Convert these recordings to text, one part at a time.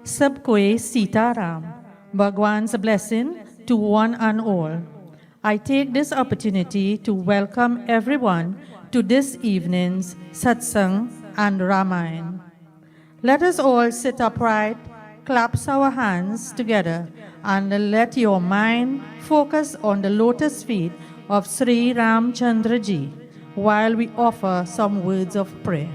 Sabkoe Sitaram. Bhagwan's blessing to one and all. I take this opportunity to welcome everyone to this evening's Satsang and Ramayana. Let us all sit upright, clasp our hands together, and let your mind focus on the lotus feet of Sriram Chandraji while we offer some words of prayer.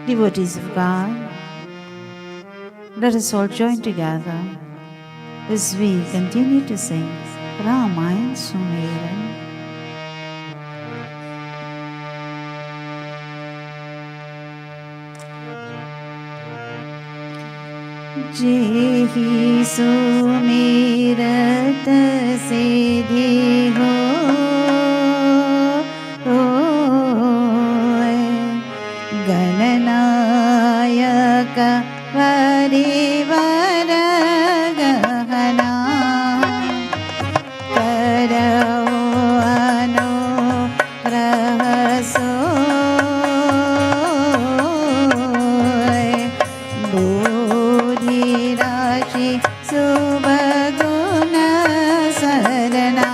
Devotees of God, let us all join together as we continue to sing Ramayana Sumeran. जेहि सुमिरत सिद्धि हो गणनायक हरिवर गहना करौ अनुग्रह सोय बुद्धि राशि सुभगुण Sarna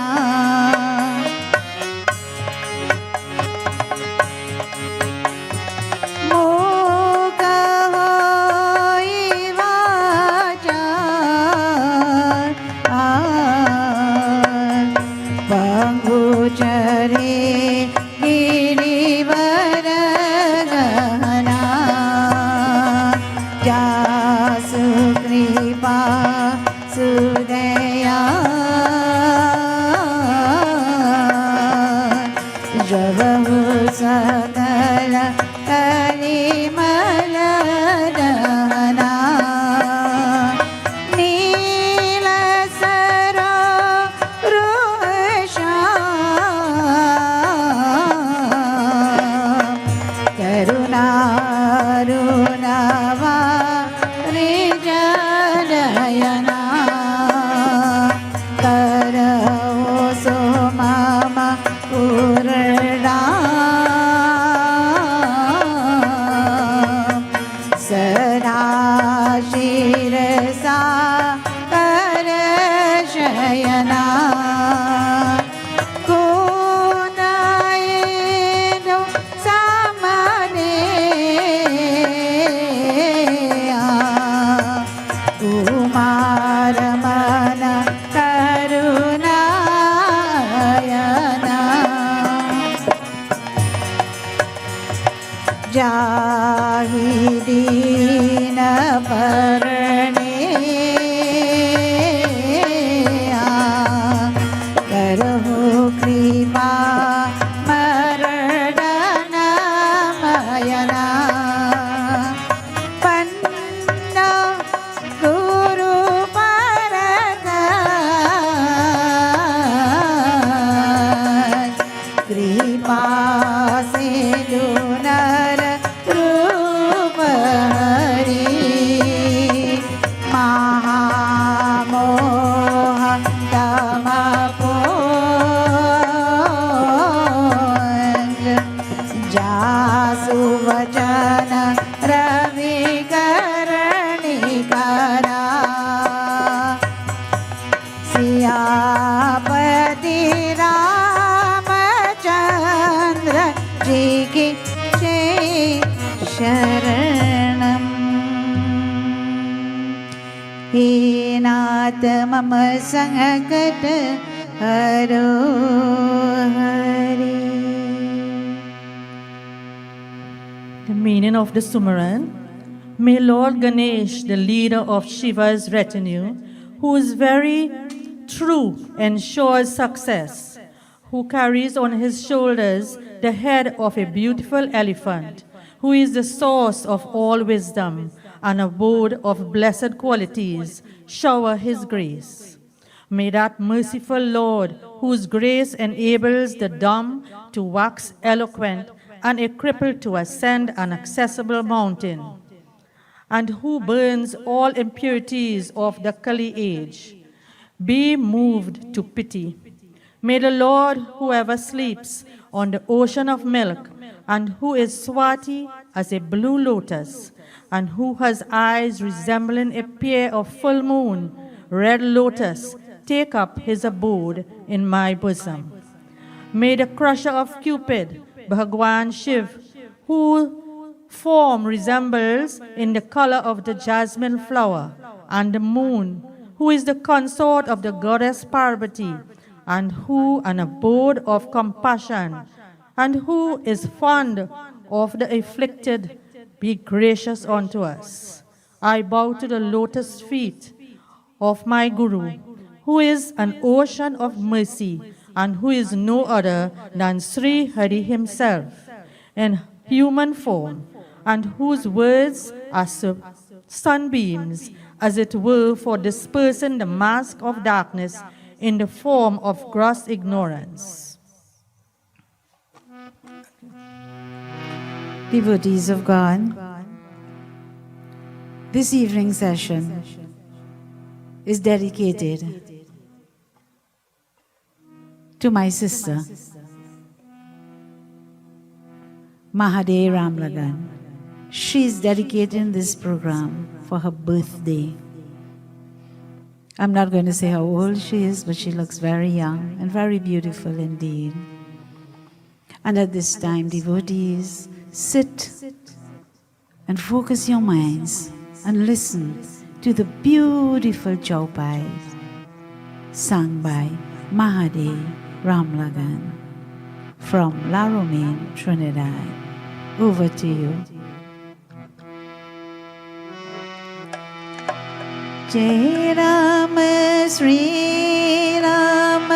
Sugriva Sudhe Siyapati Ramchandra ji की जय शरणम। हे नाथ मम संकट हरो हरे। The meaning of the Sumaran. May Lord Ganesh, the leader of Shiva's retinue, who is very true, ensures success, who carries on his shoulders the head of a beautiful elephant, who is the source of all wisdom and abode of blessed qualities, shower his grace. May that merciful Lord, whose grace enables the dumb to wax eloquent and a cripple to ascend an accessible mountain, and who burns all impurities of the Kali age, be moved to pity. May the Lord, who ever sleeps on the ocean of milk, and who is swati as a blue lotus, and who has eyes resembling a pair of full moon, red lotus, take up his abode in my bosom. May the crusher of Cupid, Bhagwan Shiv, who form resembles in the color of the jasmine flower, and the moon, who is the consort of the goddess Parvati, and who an abode of compassion, and who is fond of the afflicted, be gracious unto us. I bow to the lotus feet of my Guru, who is an ocean of mercy, and who is no other than Sri Hari himself, in human form, and whose words are sunbeams, as it were, for dispersing the mask of darkness in the form of gross ignorance. Devotees of God, this evening session is dedicated to my sister, Mahadaye Ramlagan. She is dedicating this program for her birthday. I'm not going to say how old she is, but she looks very young and very beautiful indeed. And at this time, devotees, sit and focus your minds and listen to the beautiful chaupai sung by Mahadaye Ramlagan from La Romaine, Trinidad. Over to you. Jai Ram, Sri Ram,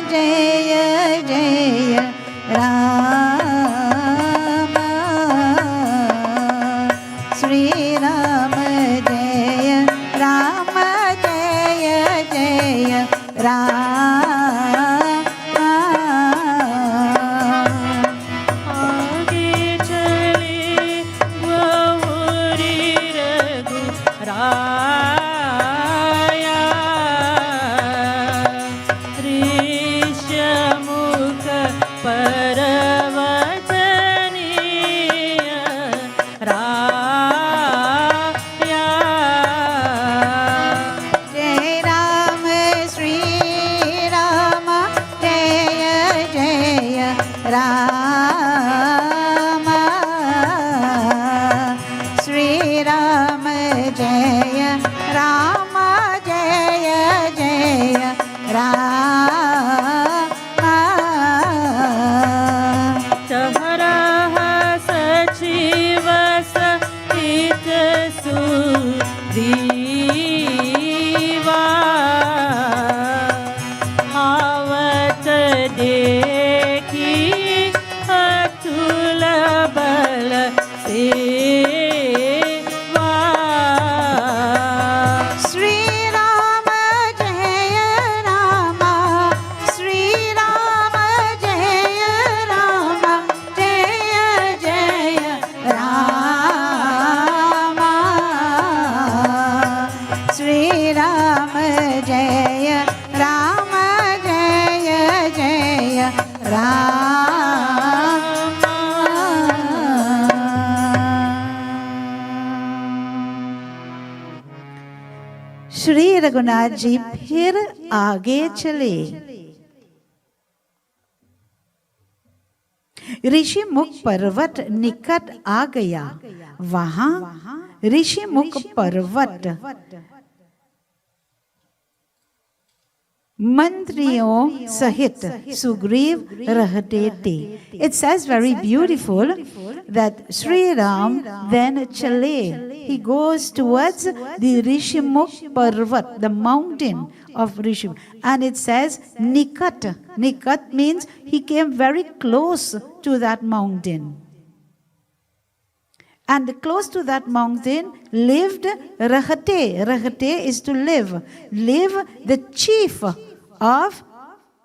Jaya Jaya Ram, Sri Ram, Jaya Ram, Jaya Jaya Ram. Sri Ram, Jaya Ram, Raghunath ji फिर आगे चले। ऋषि मुख पर्वत निकट आ गया। वहां ऋषि मुख पर्वत मंत्रियों सहित सुग्रीव रहते थे. It says very beautiful that Sriram then chale. He goes towards the Rishimukh Parvat, the mountain of Rishimukh. And it says Nikat. Nikat means he came very close to that mountain. And close to that mountain lived Rahate. Rahate is to live. Live the chief of,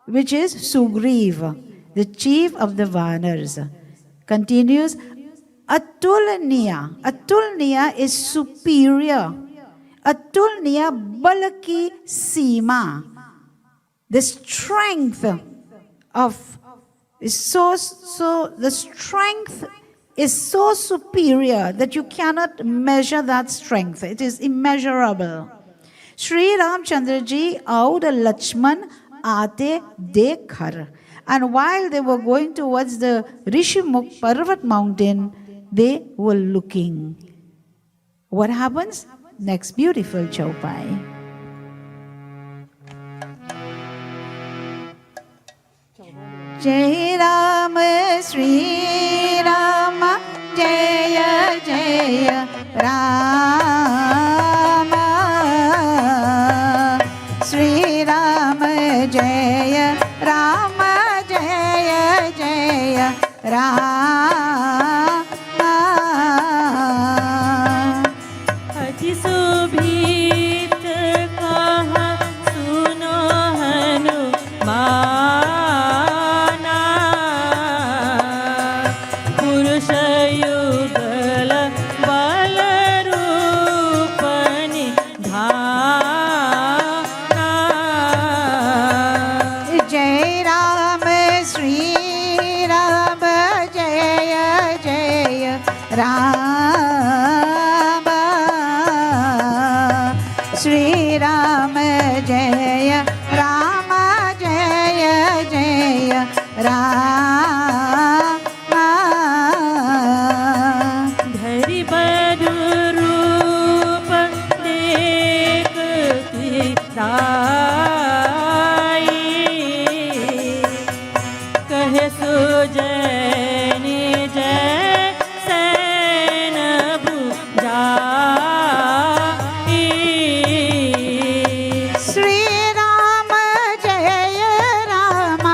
which is Sugriva, the chief of the Vanars. Continues, Atulniya. Atulniya is superior. Atulniya balaki sima. The strength of is so the strength is so superior that you cannot measure that strength. It is immeasurable. Sri Ramchandra ji aur Lakshman aate dekhar. And while they were going towards the Rishimukh Parvat mountain, they were looking. What happens? Next beautiful chaupai. Jai Ram, Sri Rama, Jaya Jaya Rama, Sri Rama, Jaya Rama, Jaya Jaya Rama. अति सुभीत कहा सुनो हनुमान, पुरुष युगल बल रूप निधाना। जय राम श्री राम, जय जय राम, श्री राम जय राम, जय जय राम। धरि बधु रूप देखती दाई, कहे सुजनी जय सैन भुजाई। श्री राम जय राम,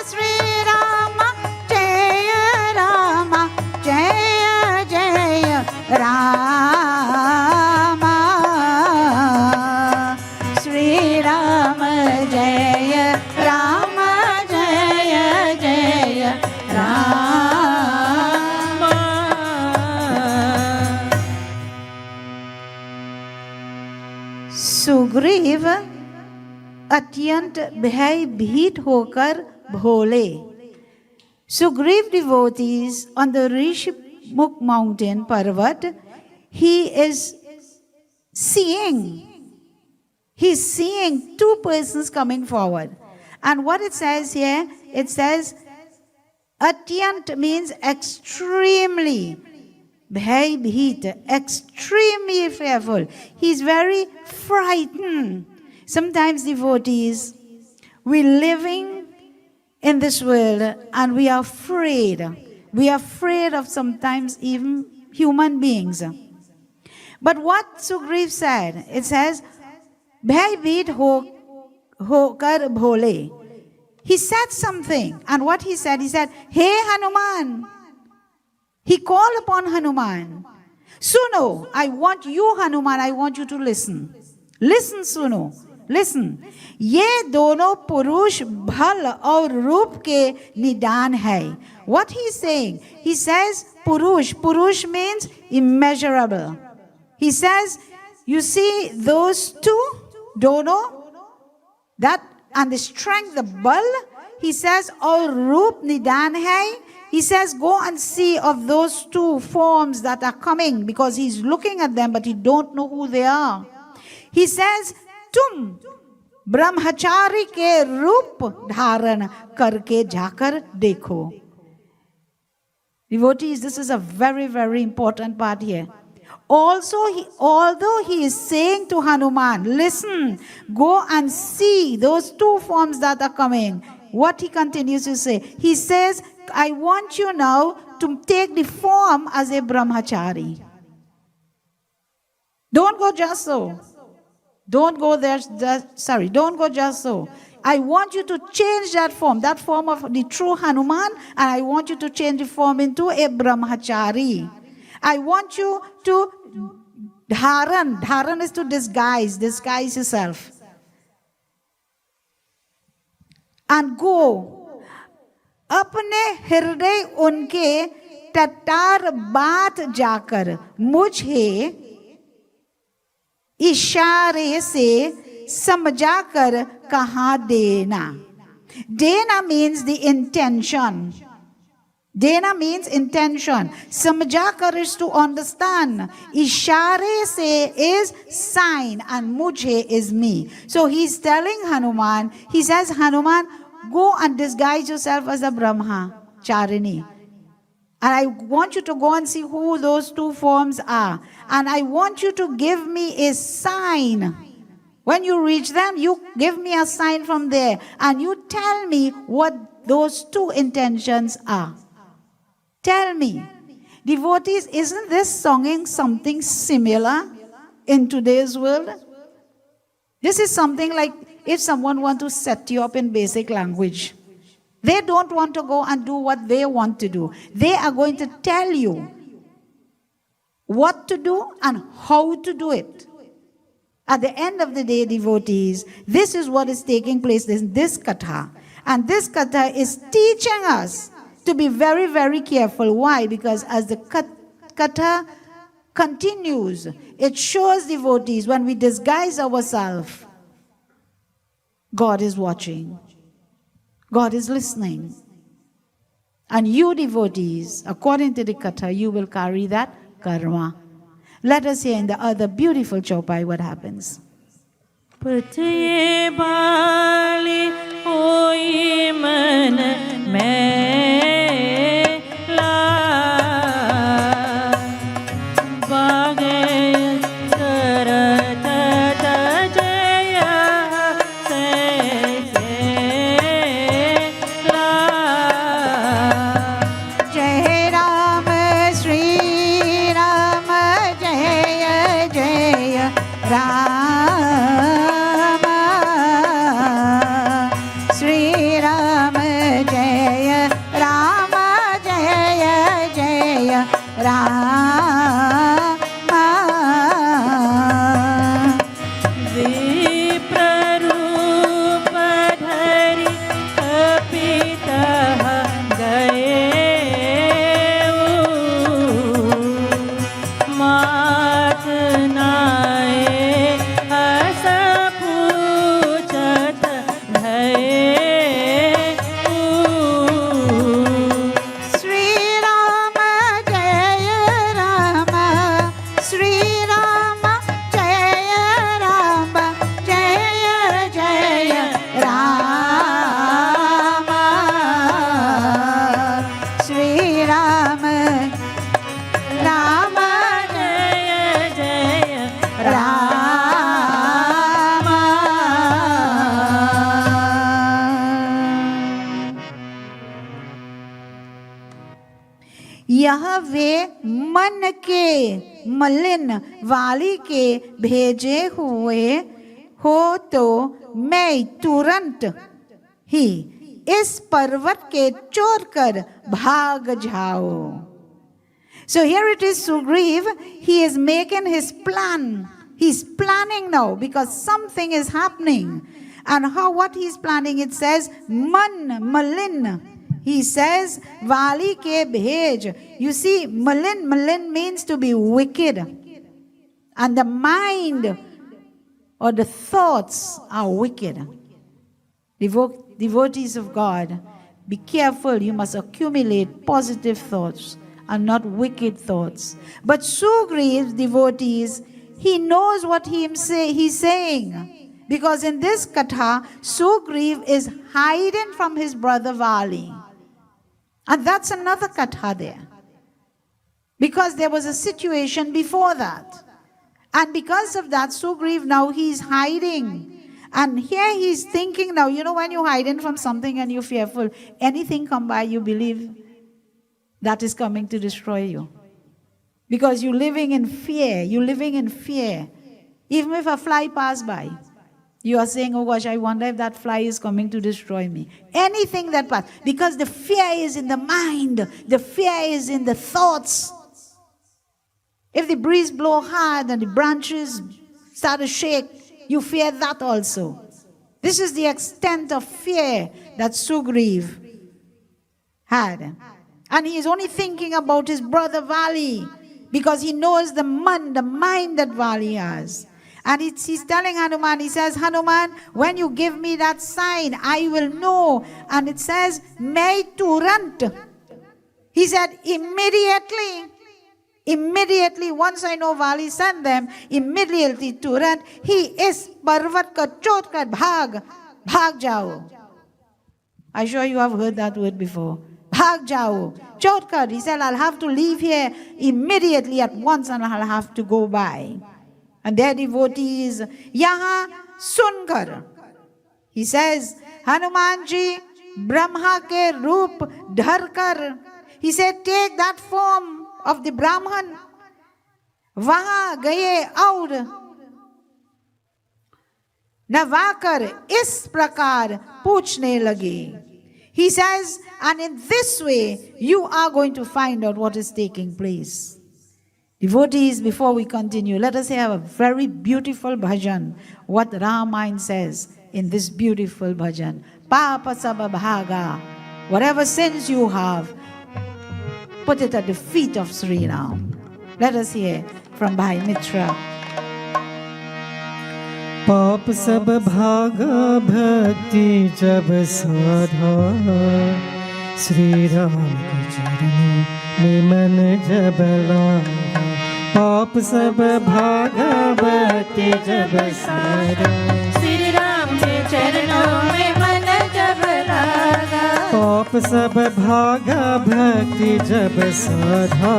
श्री राम जय राम, जय जय राम, श्री राम जय राम, जय जय राम। सुग्रीव अत्यंत भयभीत होकर भोले. Sugriv devotees on the Rishimukh mountain Parvat, he is seeing. He's seeing two persons coming forward. And what it says here, it says atyant means extremely. Bhaybheet, extremely fearful. He's very frightened. Sometimes devotees, we're living in this world and we are afraid. We are afraid of sometimes even human beings. But what Sugriv said, it says, Bhaybheet hokar bhole. He said something, and what he said, Hey Hanuman. He called upon Hanuman. Suno, I want you, Hanuman, I want you to listen. Listen, Suno, listen. Ye dono purush bhal aur roop ke nidan hai. What he's saying? He says purush. Purush means immeasurable. He says, you see those two, dono, that and the strength, the bal. He says, aur roop nidan hai. He says, go and see of those two forms that are coming, because he's looking at them, but he don't know who they are. He says, तुम ब्रह्मचारी के रूप धारण करके जाकर देखो. Devotees, this is a very, very important part here. Also, although he is saying to Hanuman, listen, go and see those two forms that are coming. What he continues to say? He says, I want you now to take the form as a brahmachari. Don't go just so. Don't go there, don't go just so. I want you to change that form of the true Hanuman, and I want you to change the form into a brahmachari. I want you to dharan is to disguise yourself. And go. अपने हृदय उनके Tatar बात जाकर मुझे इशारे से समझाकर कहा देना. Dena means the intention. Dena means intention. Samjakar is to understand. Ishare se is sign and mujhe is me. So he's telling Hanuman, he says, Hanuman, go and disguise yourself as a brahmacharini. And I want you to go and see who those two forms are. And I want you to give me a sign. When you reach them, you give me a sign from there. And you tell me what those two intentions are. Tell me. Devotees, isn't this songing something similar in today's world? This is something like if someone wants to set you up in basic language. They don't want to go and do what they want to do. They are going to tell you what to do and how to do it. At the end of the day, devotees, this is what is taking place in this katha. And this katha is teaching us to be very, very careful. Why? Because as the katha continues, it shows devotees when we disguise ourselves, God is watching. God is listening. And you devotees, according to the katha, you will carry that karma. Let us hear in the other beautiful chaupai what happens. Putye bali hoi man mela bage karata jaya se la Jai Ram Sriram Jaya Jaya Rama Sriram Jaya Rama Jaya Jaya Rama विप्ररूप धरि कपितः गए मात नाये हस पूछत भये Sri Rama Jaya Rama Sri Rama Jaya Rama Jaya Jaya Rama Sri Rama Rama जय जय Rama. यह वे मन के मलिन वाली के भेजे हुए हो तो मैं तुरंत ही इस पर्वत के चोर कर भाग जाओ. So here it is Sugriva, he is making his plan. He's planning now because something is happening. And what he's planning, it says, man, malin. He says, Vali ke bhej. You see, malin means to be wicked. And the mind or the thoughts are wicked. Devotees of God, be careful. You must accumulate positive thoughts and not wicked thoughts. But Sugriva's devotees, he knows what he's saying. Because in this katha, Sugriva is hiding from his brother Vali. And that's another katha there. Because there was a situation before that. And because of that, Sugriva now he's hiding. And here he's thinking now, when you're hiding from something and you're fearful, anything come by, you believe that is coming to destroy you. Because you're living in fear. You're living in fear. Even if a fly pass by, you are saying, oh gosh, I wonder if that fly is coming to destroy me. Anything that passes. Because the fear is in the mind. The fear is in the thoughts. If the breeze blow hard and the branches start to shake, you fear that also. This is the extent of fear that Sugriva had. And he is only thinking about his brother Vali, because he knows the mind that Vali has. And he's telling Hanuman, he says, Hanuman, when you give me that sign, I will know. And it says, Mai Turant. He said, immediately, once I know Vali sent them, immediately Turant, he is Parvat ka chot kar bhag jao. I'm sure you have heard that word before. Bhag jao. Chot kar. He said, I'll have to leave here immediately at once and I'll have to go by. And their devotees, Yaha sunkar. He says, Hanumanji, Brahma ke roop dharkar. He said, take that form of the Brahman. Waha gaye aur navakar is prakar puchne lage. He says, and in this way, you are going to find out what is taking place. Devotees, before we continue, let us have a very beautiful bhajan, what Ramayana says in this beautiful bhajan. Papa sababhaga, whatever sins you have, put it at the feet of Sriram. Let us hear from Bhai Mitra. पाप सब भागा भक्ति जब साधा श्री राम के चरणों में मन जब लागा पाप सब भागा भक्ति जब साधा श्री राम के चरणों में मन जब लागा पाप सब भागा भक्ति जब साधा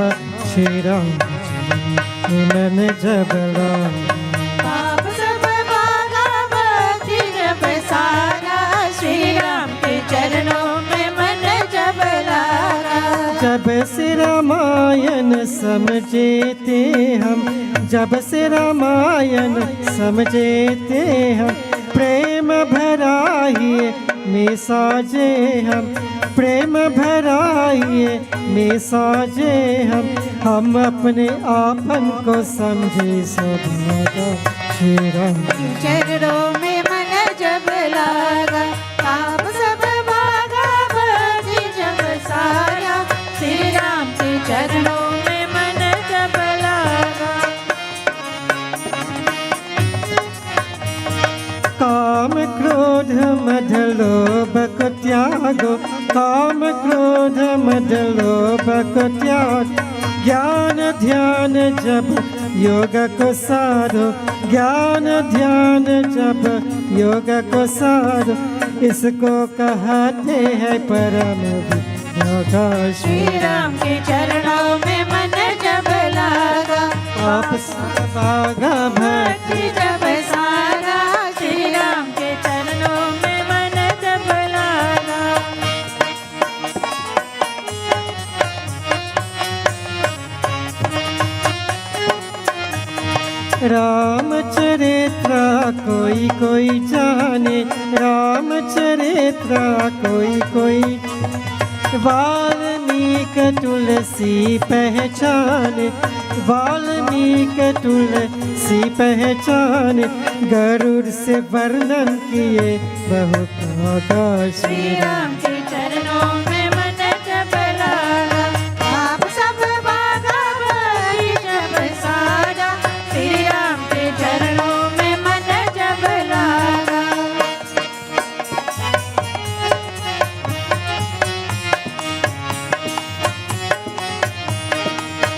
श्री राम के चरणों में मन जब लागा श्री राम के चरणों में मन जब लागा जब से रामायण समझेते हम जब से रामायण समझेते हम प्रेम भराइए में साजे हम प्रेम भराइए में साजे हम अपने आपन को समझे सभागा श्री राम के चरणों में मन जब लागा पाप सब भागा भक्ति जब सारा श्री राम के चरणों में मन जब लागा काम क्रोध मद लोभ को त्यागो काम क्रोध मद लोभ को त्याग ज्ञान ध्यान जब योग को साधो ज्ञान ध्यान जब योग को साधो इसको कहते हैं परम विद्या श्री राम के चरणों में मन जब लागा पाप सब भागा भक्ति जब सारा श्री राम के चरणों में मन जब लागा रामचरित्र कोई कोई जाने रामचरित्र कोई कोई वाल्मीकि तुलसी पहचाने वाल्मीकि तुलसी पहचाने गरुड़ से वर्णन किए बहु कागा श्री राम के चरणों में मन जब लागा पाप सब भागा भक्ति जब सारा श्री राम के चरणों में मन जब लागा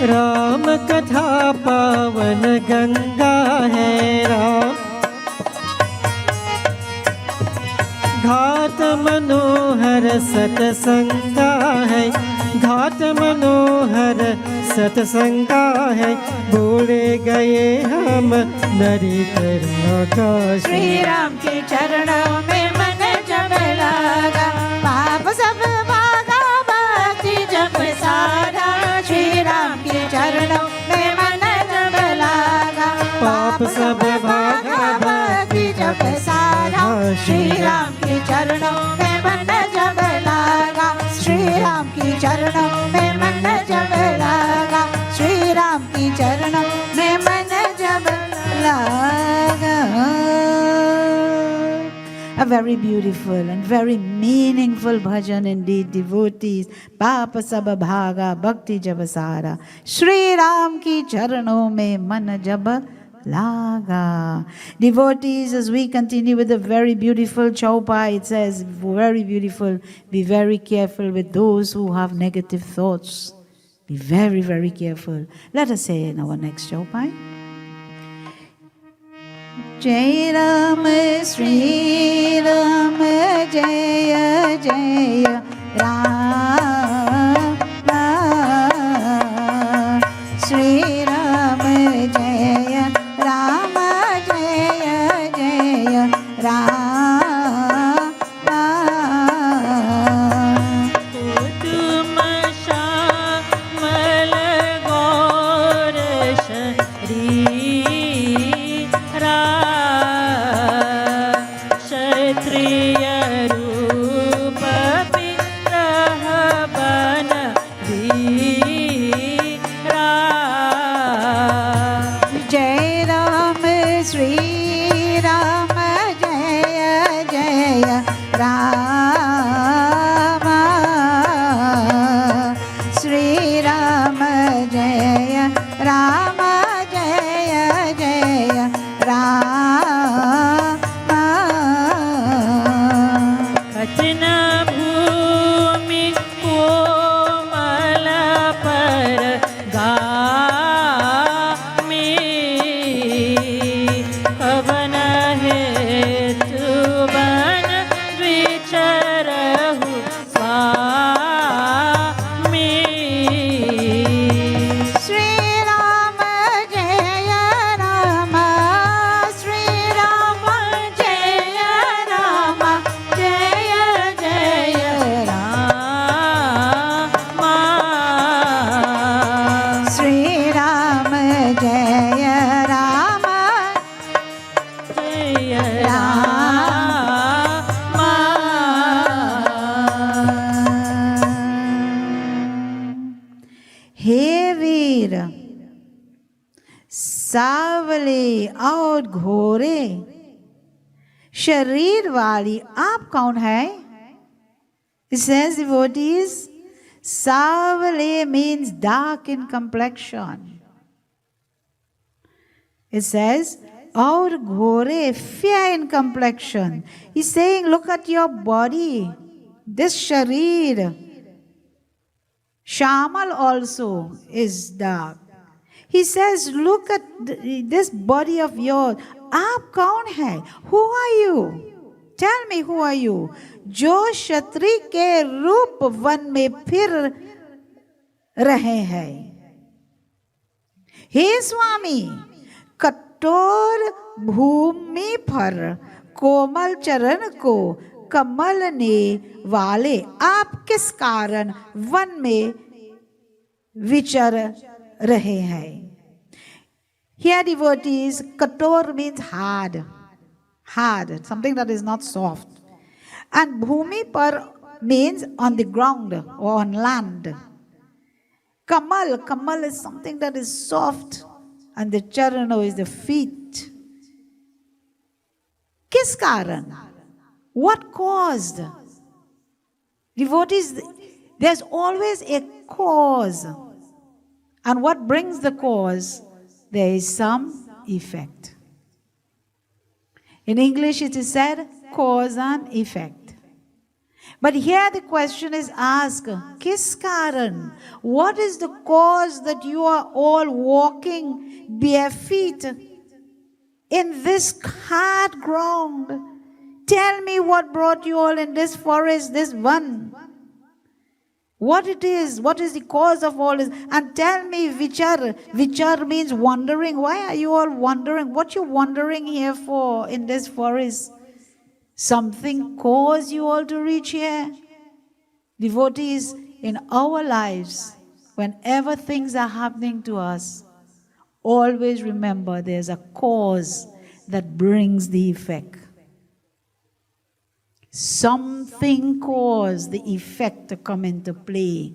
राम कथा पावन गंगा है घाट मनोहर सत्संग का है, घाट मनोहर सत्संग का है, भूले गए हम नरिकरा का। श्री राम के चरणों में मन जब लगा, पाप सब भागा भक्ति जब सारा। श्री राम के चरणों में मन जब लगा, पाप सब भागा भक्ति जब सारा। श्री राम के चरणों में मन जब लगा, श्री राम के चरणों में मन जब लगा, श्री राम के चरणों में मन जब लगा। A very beautiful and very meaningful bhajan indeed, devotees. Papa sab bhaga bhakti jab sara, Shri Ram ki charanon mein man jab laga. Devotees, as we continue with the very beautiful chaupai, it says, very beautiful, be very careful with those who have negative thoughts. Be very, very careful. Let us say in our next chaupai. Jai Ram, Sri Ram, Jaya Jaya Ram, Sri Ram, Jaya Ram, Jaya Jaya Ram. तुम श्यामल गौर शरीरा, क्षत्रिय रूप विग्रह बन वीरा। जय राम श्री राम, जय जय राम, श्री राम जय राम, जय जय राम। कठिन भूमि कोमल पर गामी, कवन हेतु बन विचरहु स्वामी। श्री राम जय राम, श्री राम जय राम, जय जय राम। श्री राम जय राम, जय हे वीर सावले और घोरे शरीर वाली आप कौन है? It says, devotees, savale means dark in complexion. It says, aur ghore, fair in complexion. He's saying, look at your body, this sharir. Shamal also is dark. He says, look at this body of yours. Aap kaun hai? Who are you? Tell me, who are you? जो क्षत्रि के रूप one में फिर रहे हैं। हे स्वामी, कठोर भूमि पर कोमल चरण को कमलने वाले आप किस कारण वन में विचर रहे हैं? Here devotees, kator means hard, something that is not soft. And bhumi par means on the ground or on land. Kamal is something that is soft, and the charano is the feet. Kis karan? What caused? Devotees, there's always a cause. And what brings the cause? There is some effect. In English it is said, cause and effect. But here the question is asked, Kis karan? What is the cause that you are all walking bare feet in this hard ground? Tell me what brought you all in this forest, this one. What it is, what is the cause of all this? And tell me, vichar means wandering. Why are you all wandering? What you wandering here for in this forest? Something caused you all to reach here? Devotees, in our lives, whenever things are happening to us, always remember there's a cause that brings the effect. Something caused the effect to come into play.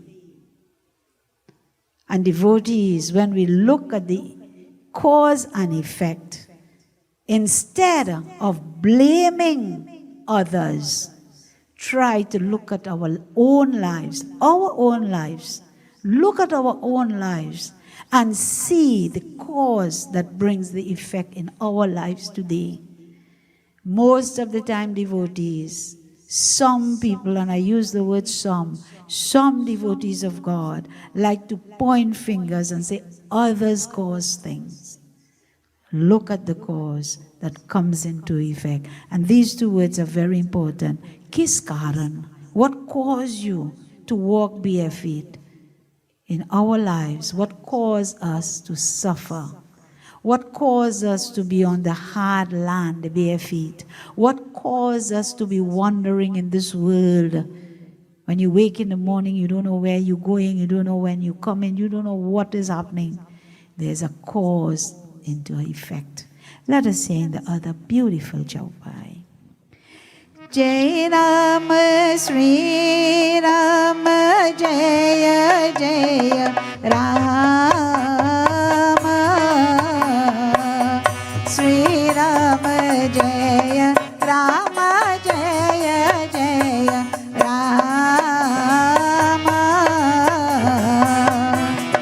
And devotees, when we look at the cause and effect, instead of blaming others, try to look at our own lives, look at our own lives and see the cause that brings the effect in our lives today. Most of the time, devotees, some people, and I use the word some devotees of God like to point fingers and say others cause things. Look at the cause that comes into effect. And these two words are very important. Kis karan? What caused you to walk bare feet in our lives? What caused us to suffer? What caused us to be on the hard land, the bare feet? What caused us to be wandering in this world? When you wake in the morning, you don't know where you're going, you don't know when you come in, you don't know what is happening. There's a cause into effect. Let us sing the other beautiful Chaupai. Jai Ram, Sri Ram, Jaya Jaya Rama, Sri Ram, Jaya Rama, Jaya Jaya Rama.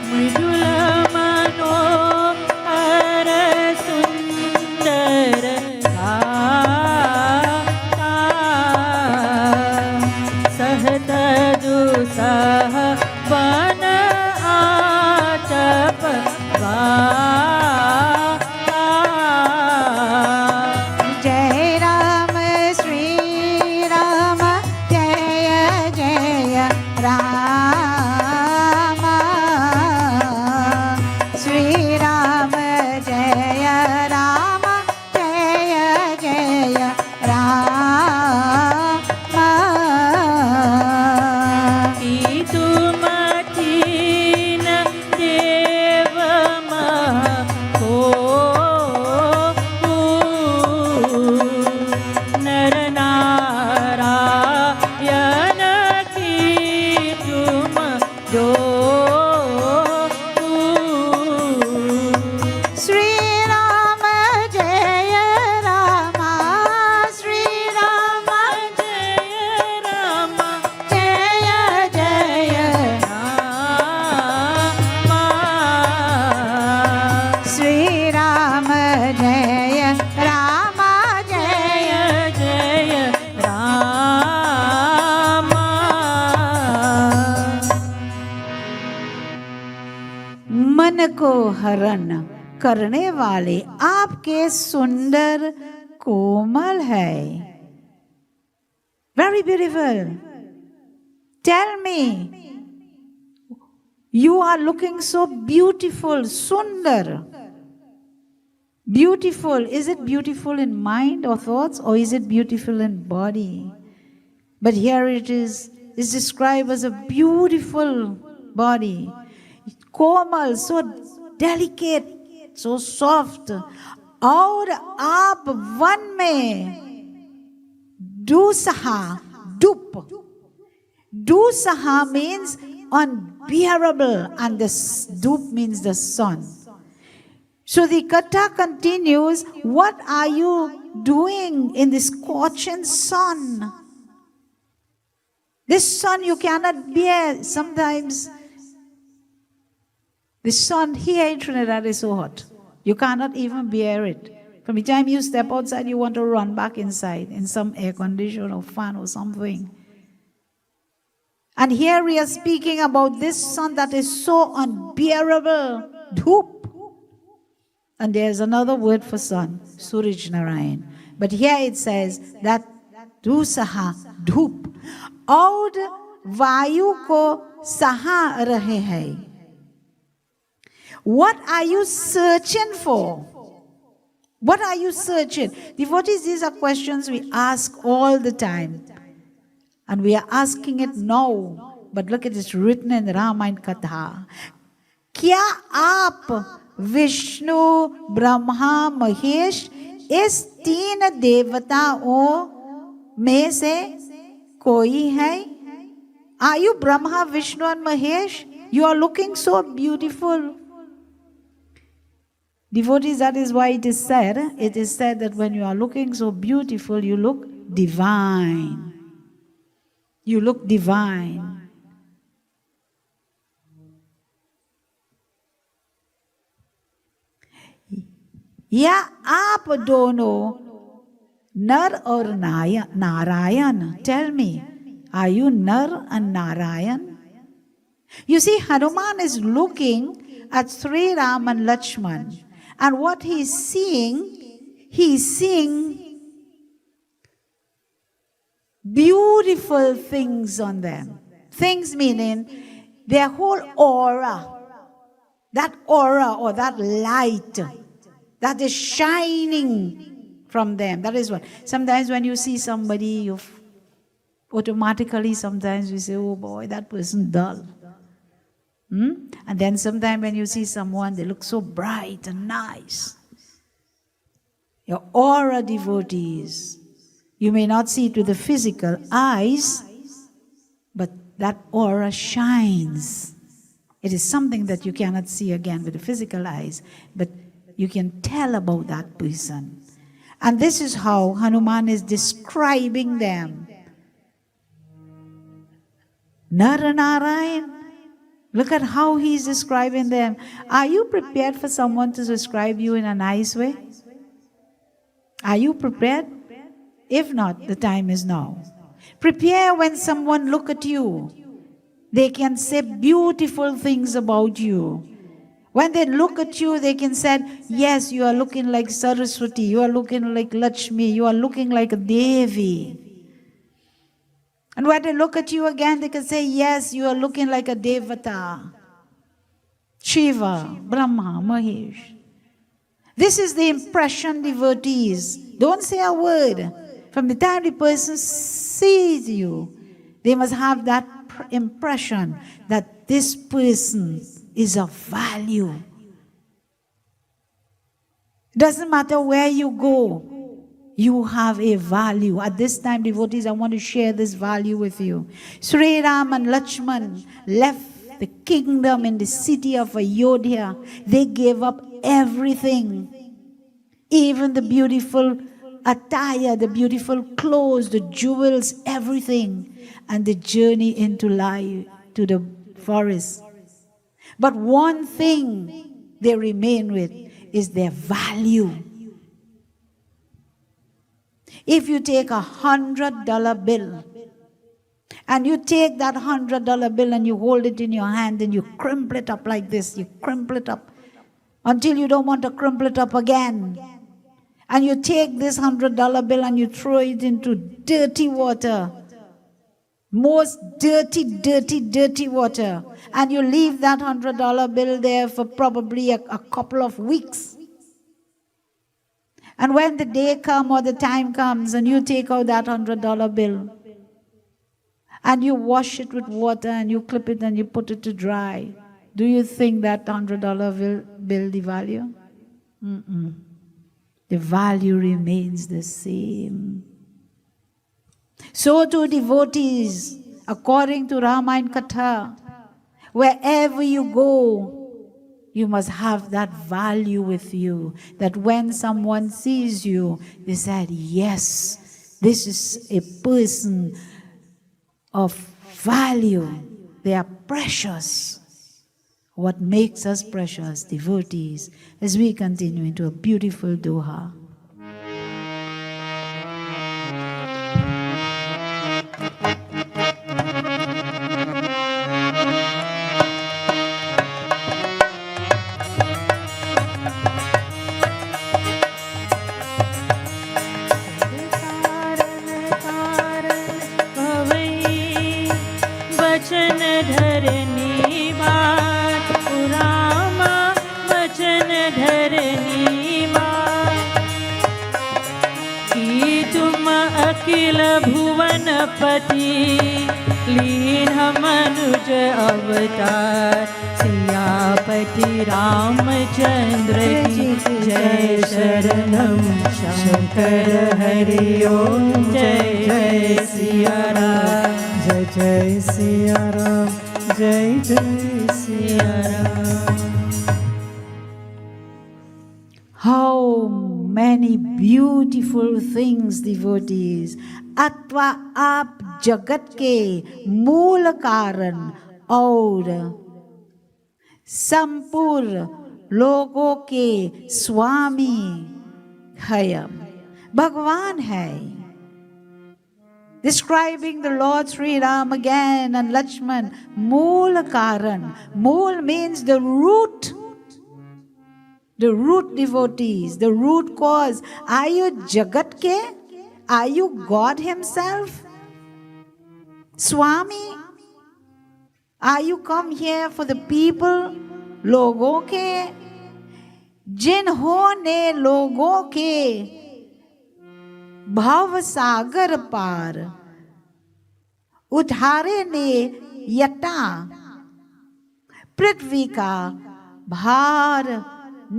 Mridula मनोहर सुंदर गाता सहत दुसह one आचप गाता Jai Ram, Sri Ram, Jaya Jaya Rama, Sri Ram, Jaya Rama, Jaya Jaya Rama. तुमतीन देव महो नर नारायण की तुम जो Sri Ram, Jaya Rama, Sri Ram, जय Ram Jaya Jaya, Ram Sri Ram, Jaya Rama, Jaya. जय जय राम मन को हरण करने वाले आपके सुंदर कोमल है. Very beautiful. Tell me, you are looking so beautiful, sundar. Beautiful. Is it beautiful in mind or thoughts, or is it beautiful in body? But here it is. It's described as a beautiful body. Komal, so delicate, so soft. और आप one में dusaha, dup. Dusaha means unbearable, and the dup means the sun. So the katha continues, what are you doing in this scorching sun? This sun you cannot bear. Sometimes the sun here in Trinidad is so hot. You cannot even bear it. From the time you step outside, you want to run back inside in some air conditioner or fan or something. And here we are speaking about this sun that is so unbearable. Dhoop. And there's another word for sun, Suraj Narayan. But here it says that दूसहा धूप और वायु को सहा रहे हैं. What are you searching for? What are you searching? Devotees, these are questions we ask all the time. And we are asking it now. But look at it, it's written in the Ramayana Katha. क्या आप विष्णु ब्रह्मा महेश इस तीन देवताओं में से कोई है? Are you Brahma, Vishnu and Mahesh? You are looking so beautiful. Devotees, that is why it is said that when you are looking so beautiful, you look divine. You look divine. या आप दोनों नर और Narayan. Tell me, are you Nar and Narayan? You see, Hanuman is looking at Sriram and Lakshman. And what he's seeing beautiful things on them. Things meaning their whole aura. That aura or that light that is shining from them. That is what. Sometimes when you see somebody, you automatically sometimes we say, oh boy, that person dull. And then sometimes when you see someone, they look so bright and nice. Your aura, devotees. You may not see it with the physical eyes, but that aura shines. It is something that you cannot see again with the physical eyes, but you can tell about that person. And this is how Hanuman is describing them. Naranarayan. Look at how he's describing them. Are you prepared for someone to describe you in a nice way? Are you prepared? If not, the time is now. Prepare when someone look at you. They can say beautiful things about you. When they look at you, they can say, yes, you are looking like Saraswati, you are looking like Lakshmi, you are looking like a Devi. And when they look at you again, they can say, yes, you are looking like a Devata. Shiva, Brahma, Mahesh. This is the impression, devotees. Don't say a word. From the time the person sees you, they must have that impression that this person is of value. Doesn't matter where you go. You have a value. At this time, devotees, I want to share this value with you. Sriram and Lakshman left the kingdom in the city of Ayodhya. They gave up everything. Even the beautiful attire, the beautiful clothes, the jewels, everything. And the journey into life, to the forest. But one thing they remain with is their value. If you take $100 bill, and you take that $100 bill and you hold it in your hand and you crumple it up like this, you crumple it up until you don't want to crumple it up again. And you take this $100 bill and you throw it into dirty water, most dirty water, and you leave that $100 bill there for probably a couple of weeks. And when the day comes or the time comes and you take out that $100 bill and you wash it with water and you clip it and you put it to dry, do you think that $100 bill devalue? The value remains the same. So too, devotees, according to Ramayana Katha, wherever you go, you must have that value with you, that when someone sees you, they said, yes, this is a person of value. They are precious. What makes us precious, devotees, as we continue into a beautiful doha. वचन धरनी बात, रामा वचन धरनी बात, कि तुम अखिल भुवन पति, लीन मनुज अवतार, सियापति रामचंद्र की जय शरणम शंकर हरि ओम, जय जय सिया राम, जय जय सिया राम, जय जय Siya Ram. How many beautiful things, devotees. अथवा आप जगत के मूल कारण और संपूर्ण लोगों के स्वामी हयम भगवान है. Describing the Lord Sriram again and Lakshman, मूल कारण. मूल means the root. The root devotees, the root cause. Are you Jagat ke? Are you God Himself? Swami? Are you come here for the people? लोगों के? जिन्होंने लोगों के भव सागर पार उठारे ने यटा पृथ्वी का भार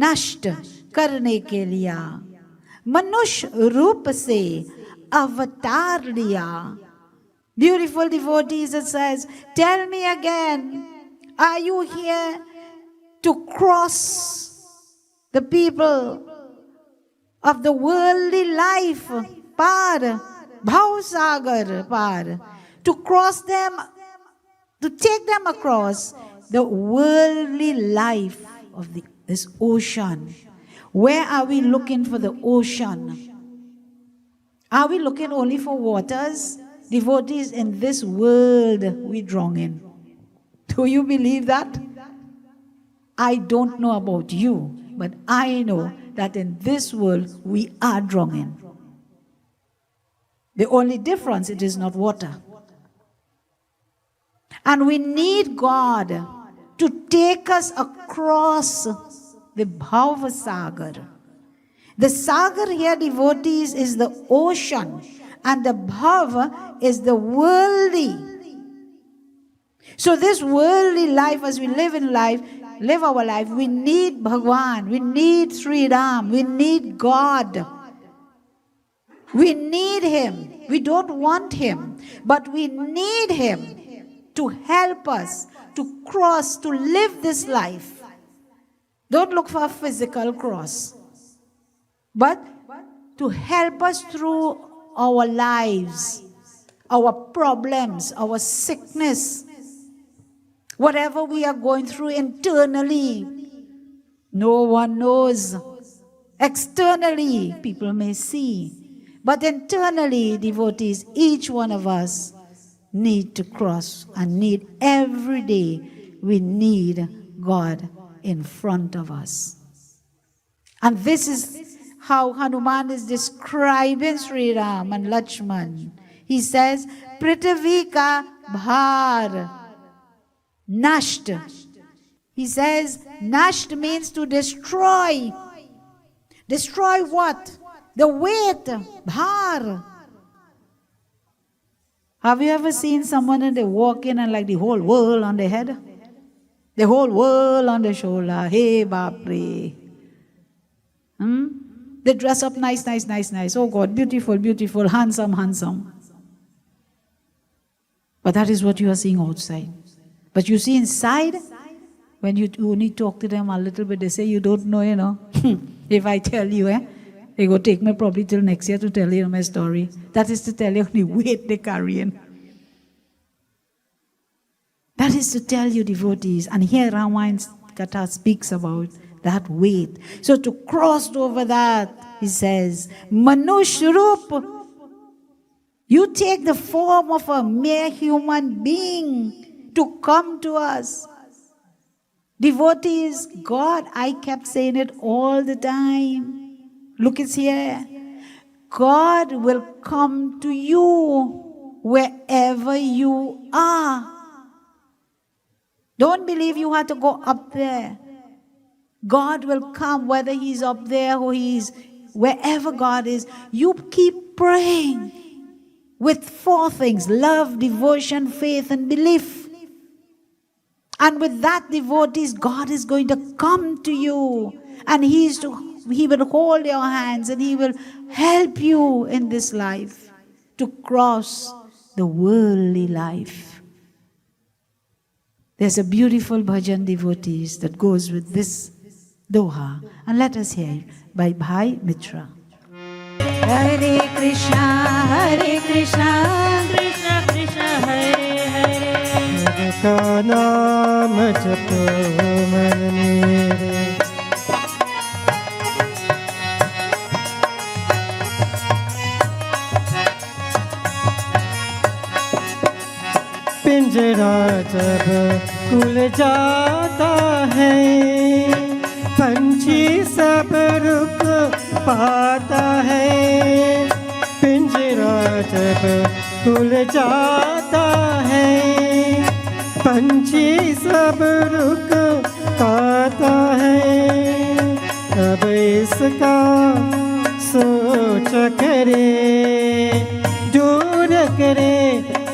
नष्ट करने के लिए मनुष्य रूप से अवतार लिया. Beautiful devotees, it says, tell me again, are you here to cross the people of the worldly life, par, bhav sagar par, to cross them, to take them across the worldly life of this ocean? Where are we looking for the ocean? Are we looking only for waters? Devotees, in this world we drown in. Do you believe that? I don't know about you, but I know that in this world we are drowned in. The only difference, it is not water. And we need God to take us across the Bhava Sagar. The Sagar here, devotees, is the ocean, and the Bhava is the worldly. So this worldly life, as we live our life, we need Bhagwan, we need Sriram, we need God. We need Him. We don't want Him, but we need Him to help us to cross, to live this life. Don't look for a physical cross, but to help us through our lives, our problems, our sickness, whatever we are going through internally. No one knows. Externally, people may see. But internally, devotees, each one of us need to cross and need every day, we need God in front of us. And this is how Hanuman is describing Sri Ram and Lakshman. He says, Prithvi ka bhar nasht. He says, nasht means to destroy. Destroy what? The weight, bhar. Have you ever seen someone and they walk in and like the whole world on their head? The whole world on their shoulder. Hey, Bapre. They dress up nice. Oh God, beautiful, handsome. But that is what you are seeing outside. But you see inside, when you only talk to them a little bit, they say, you don't know, If I tell you, they go take me probably till next year to tell you my story. That is to tell you the weight they're carrying. That is to tell you, devotees. And here Ramayan's Katha speaks about that weight. So to cross over that, he says, Manush Rup, you take the form of a mere human being to come to us. Devotees, God, I kept saying it all the time. Look, it's here. God will come to you wherever you are. Don't believe you have to go up there. God will come whether He's up there or He's wherever God is. You keep praying with 4 things: love, devotion, faith, and belief. And with that devotees, God is going to come to you, and He will hold your hands, and He will help you in this life to cross the worldly life. There's a beautiful bhajan, devotees, that goes with this doha, and let us hear it by Bhai Mitra. Hare Krishna, Krishna Krishna Hare Hare का नाम जपो मन मेरे पिंजरा जब खुल जाता है पंछी सब रुक पाता है पिंजरा जब खुल जाता है पंछी सब रुक पाता है अब इसका सोच करे दूर करे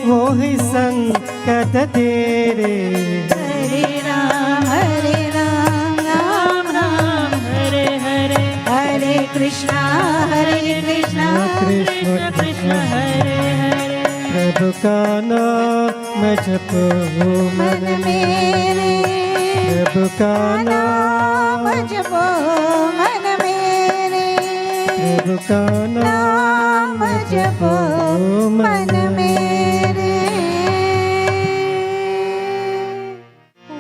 वो ही संकट तेरे Hare Ram, Ram Ram, Hare Hare Hare Krishna, Krishna Krishna Krishna Hare Hare प्रभु का नाम जपो मन मेरे प्रभु का नाम जपो मन मेरे, प्रभु का नाम जपो मन मेरे।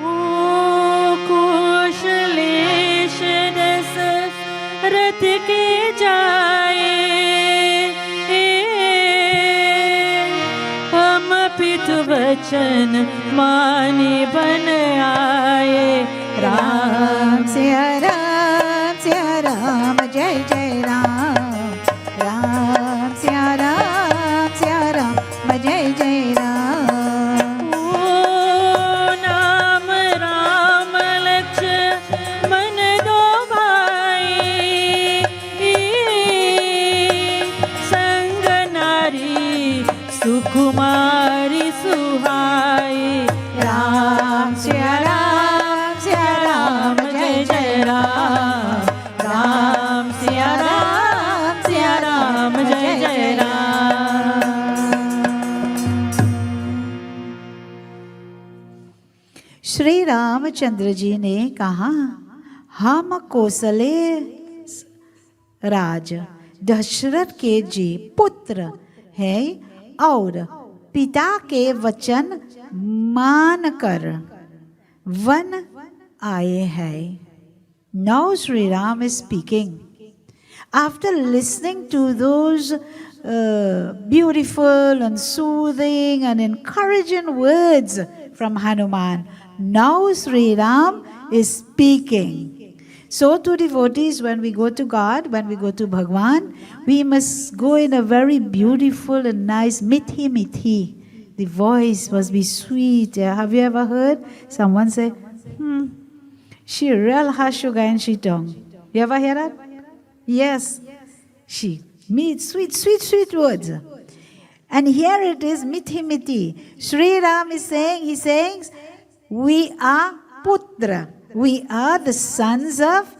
ओ कुशलेश दस रथ के जाए हम पितु वचन माने बन आए राम सिया राम, जय जय राम, राम सिया राम, जय जय राम। ओ नाम राम लक्ष्मण दो भाई संग नारी सुकुमारी सुहाई राम सिया राम, जय जय राम, राम सिया राम, जय जय राम। श्री रामचंद्र जी ने कहा, हम कौशले राज दशरथ के जी पुत्र हैं और पिता के वचन मानकर वन आए हैं. Now Sri Ram is speaking. After listening to those beautiful and soothing and encouraging words from Hanuman, now Sri Ram is speaking. So to devotees, when we go to God, when we go to Bhagwan, we must go in a very beautiful and nice mithi mithi. The voice must be sweet. Have you ever heard someone say, she real has sugar in she tongue? You ever hear that? Yes. She meets sweet words. And here it is, mithi mithi. Sri Ram is saying, he says, we are putra. We are the sons of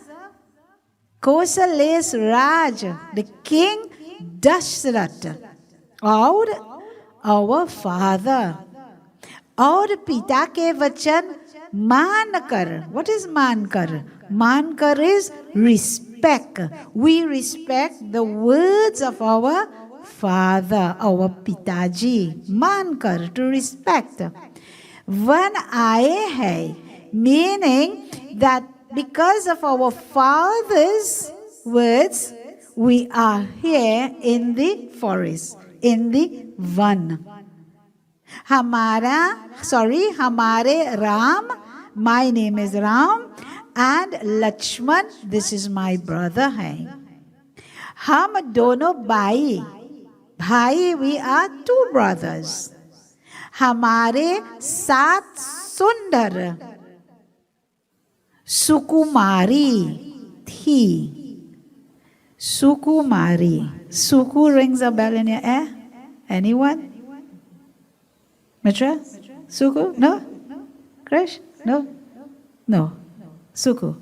Kausale's Raj, the king Dashrath, और our father. और पिता के वचन मानकर. What is मानकर? मानकर is respect. We respect the words of our father, our Pitaji. मानकर, to respect. One आए है, meaning that because of our father's words, we are here in the forest, in the van. हमारे Ram, my name is Ram, and Lakshman, this is my brother है. हम दोनों भाई, we are two brothers. हमारे 7 Sundar, Sukumari, Thi. Sukumari. Suku rings a bell in your ear? Anyone? Mitra? Suku? No? Krish? No? No. Suku.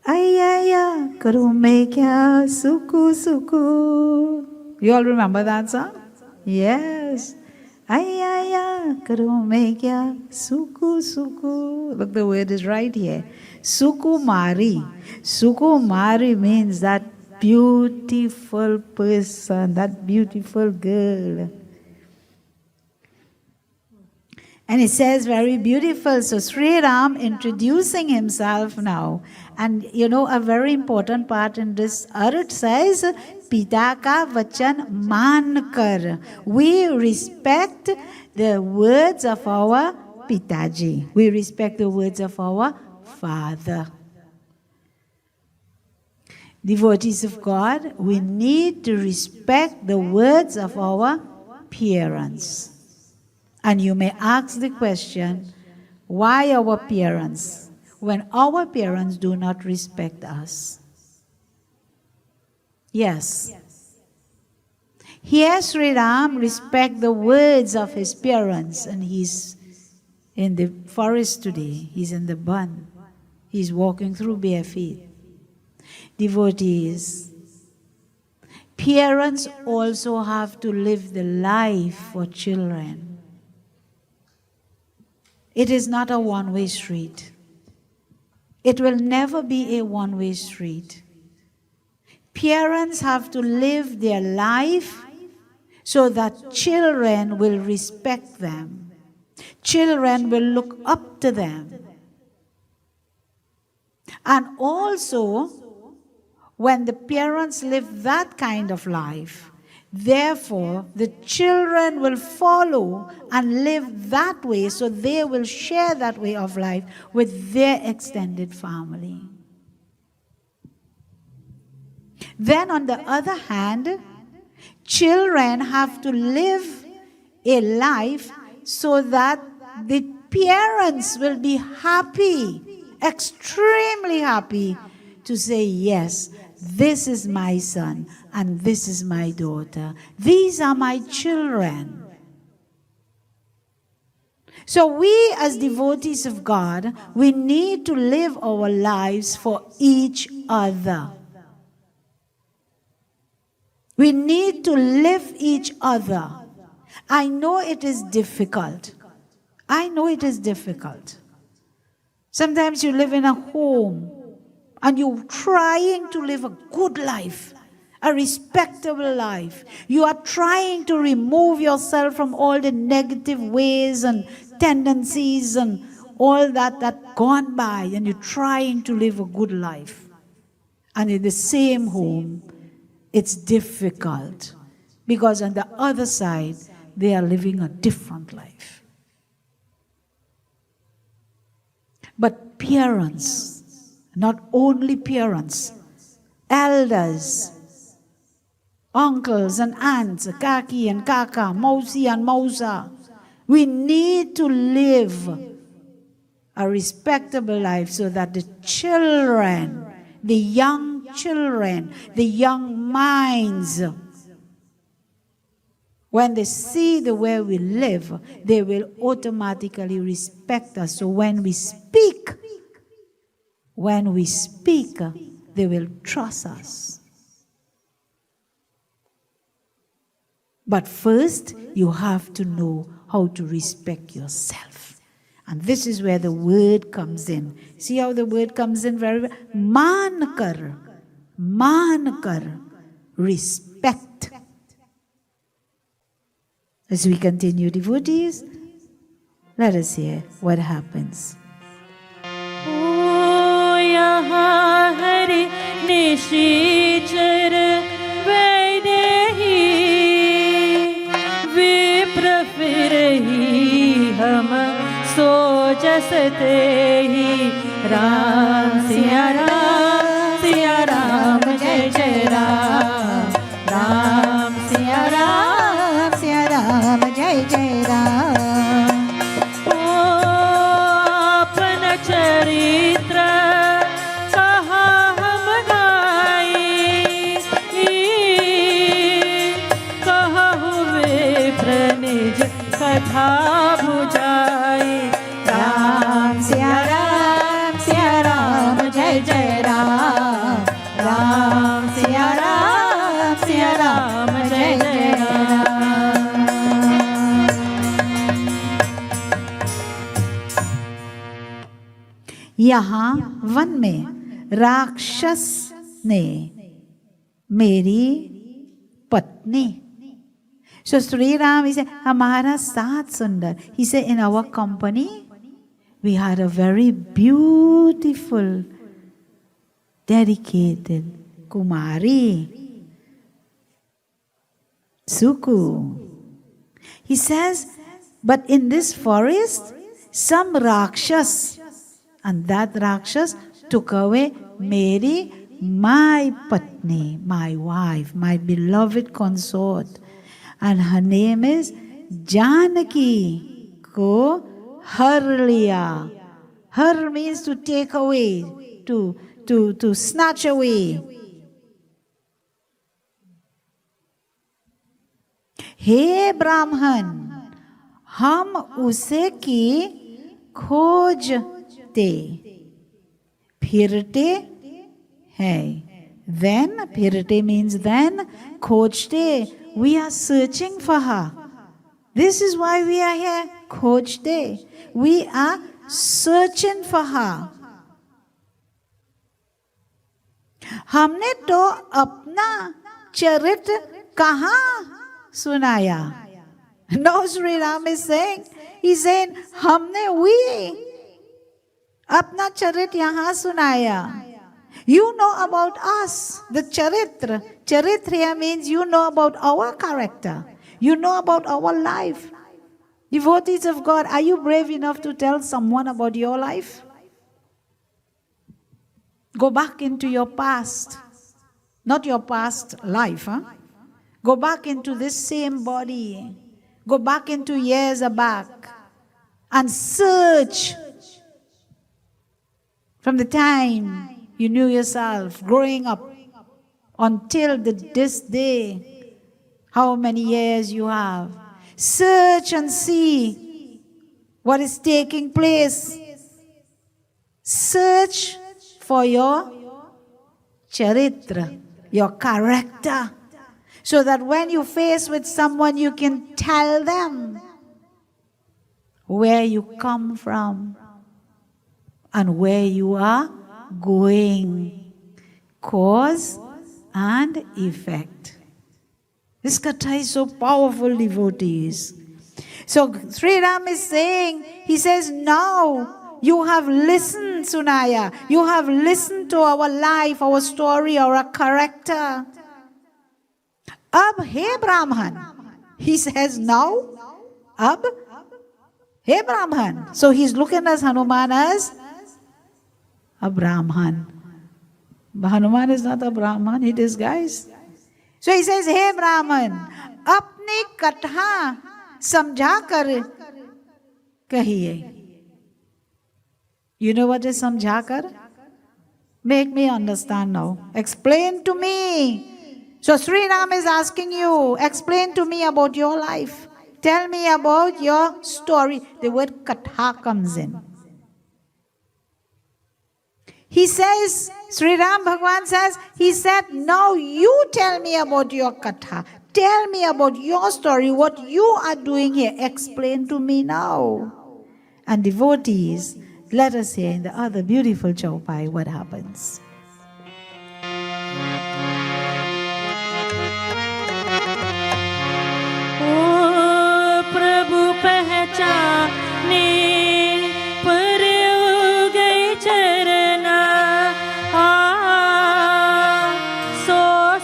Ayaya, karume kya, suku, suku. You all remember that song? Yes. Ayaya, karume kya, suku, suku. Look, the word is right here. Sukumari. Sukumari means that beautiful person, that beautiful girl. And it says very beautiful. So Sriram introducing himself now. And you know, a very important part in this Arat says, Pita ka vachan maan kar. We respect the words of our Pitaji. We respect the words of our Father. Devotees of God, we need to respect the words of our parents. And you may ask the question, why our parents, when our parents do not respect us? Yes. Here Sriram respect the words of his parents, and he's in the forest today. He's in the bun. He's walking through bare feet. Devotees, parents also have to live the life for children. It is not a one-way street. It will never be a one-way street. Parents have to live their life so that children will respect them. Children will look up to them. And also, when the parents live that kind of life, therefore, the children will follow and live that way, so they will share that way of life with their extended family. Then, on the other hand, children have to live a life so that the parents will be happy, extremely happy, to say, yes, this is my son and this is my daughter. These are my children. So we as devotees of God, we need to live our lives for each other. We need to live each other. I know it is difficult. I know it is difficult. Sometimes you live in a home and you're trying to live a good life, a respectable life. You are trying to remove yourself from all the negative ways and tendencies and all that gone by, and you're trying to live a good life. And in the same home, it's difficult because on the other side, they are living a different life. But parents, not only parents, elders, uncles and aunts, kaki and kaka, mausi and mausa, we need to live a respectable life so that the children, the young children, the young minds, when they see the way we live, they will automatically respect us. So when we speak, they will trust us. But first, you have to know how to respect yourself. And this is where the word comes in. See how the word comes in very well? Mankar, respect. As we continue, devotees, let us hear what happens. यहाँ हरि निशीचर वैदेही विप्र फिरही हम सो जसते ही राम सिया राम जय जय राम राम सिया राम जय जय राम। ओ निज कथा बुझाए। राम सिया राम जय जय राम। राम सिया राम जय जय राम। यहाँ वन में राक्षस ने मेरी पत्नी, so Sriram, he said, हमारा साथ सुंदर. He said, in our company, we had a very beautiful, dedicated Kumari, Suku. He says, but in this forest, some Rakshas, and that Rakshas took away Mary, my Patni, my wife, my beloved consort. And her name is Janaki ko har liya. Har means to take away, to snatch away. हे ब्राह्मण, हम उसे की खोजते फिरते हैं. Then, फिरते means then, खोजते, we are searching for her. This is why we are here, खोजते. We are searching for her. हमने तो अपना चरित्र कहाँ सुनाया? No, Sriram is saying, he's saying, we अपना चरित्र यहाँ सुनाया. You know about us, the charitra. Charitra here means you know about our character. You know about our life. Devotees of God, are you brave enough to tell someone about your life? Go back into your past. Not your past life, huh? Go back into this same body. Go back into years back and search from the time you knew yourself, growing up, until this day, how many years you have. Search and see what is taking place. Search for your charitra, your character, so that when you face with someone, you can tell them where you come from and where you are going. Cause and effect. This katha is so powerful, devotees. So Sriram is saying, he says, now you have listened, Sunaya. You have listened to our life, our story, our character. Ab he Brahman. He says now, ab he Brahman. So he's looking at Hanuman as a Brahman. But Hanuman is not a Brahman, he disguised. So he says, hey Brahman, apni katha samjha kar kahiye. You know what is samjha kar? Make me understand now. Explain to me. So Sriram is asking you, explain to me about your life. Tell me about your story. The word katha comes in. He says, Sriram Bhagwan says, he said, now you tell me about your katha. Tell me about your story, what you are doing here. Explain to me now. And devotees, let us hear in the other beautiful chaupai what happens. O Prabhu pehchane par ho gaye charana, so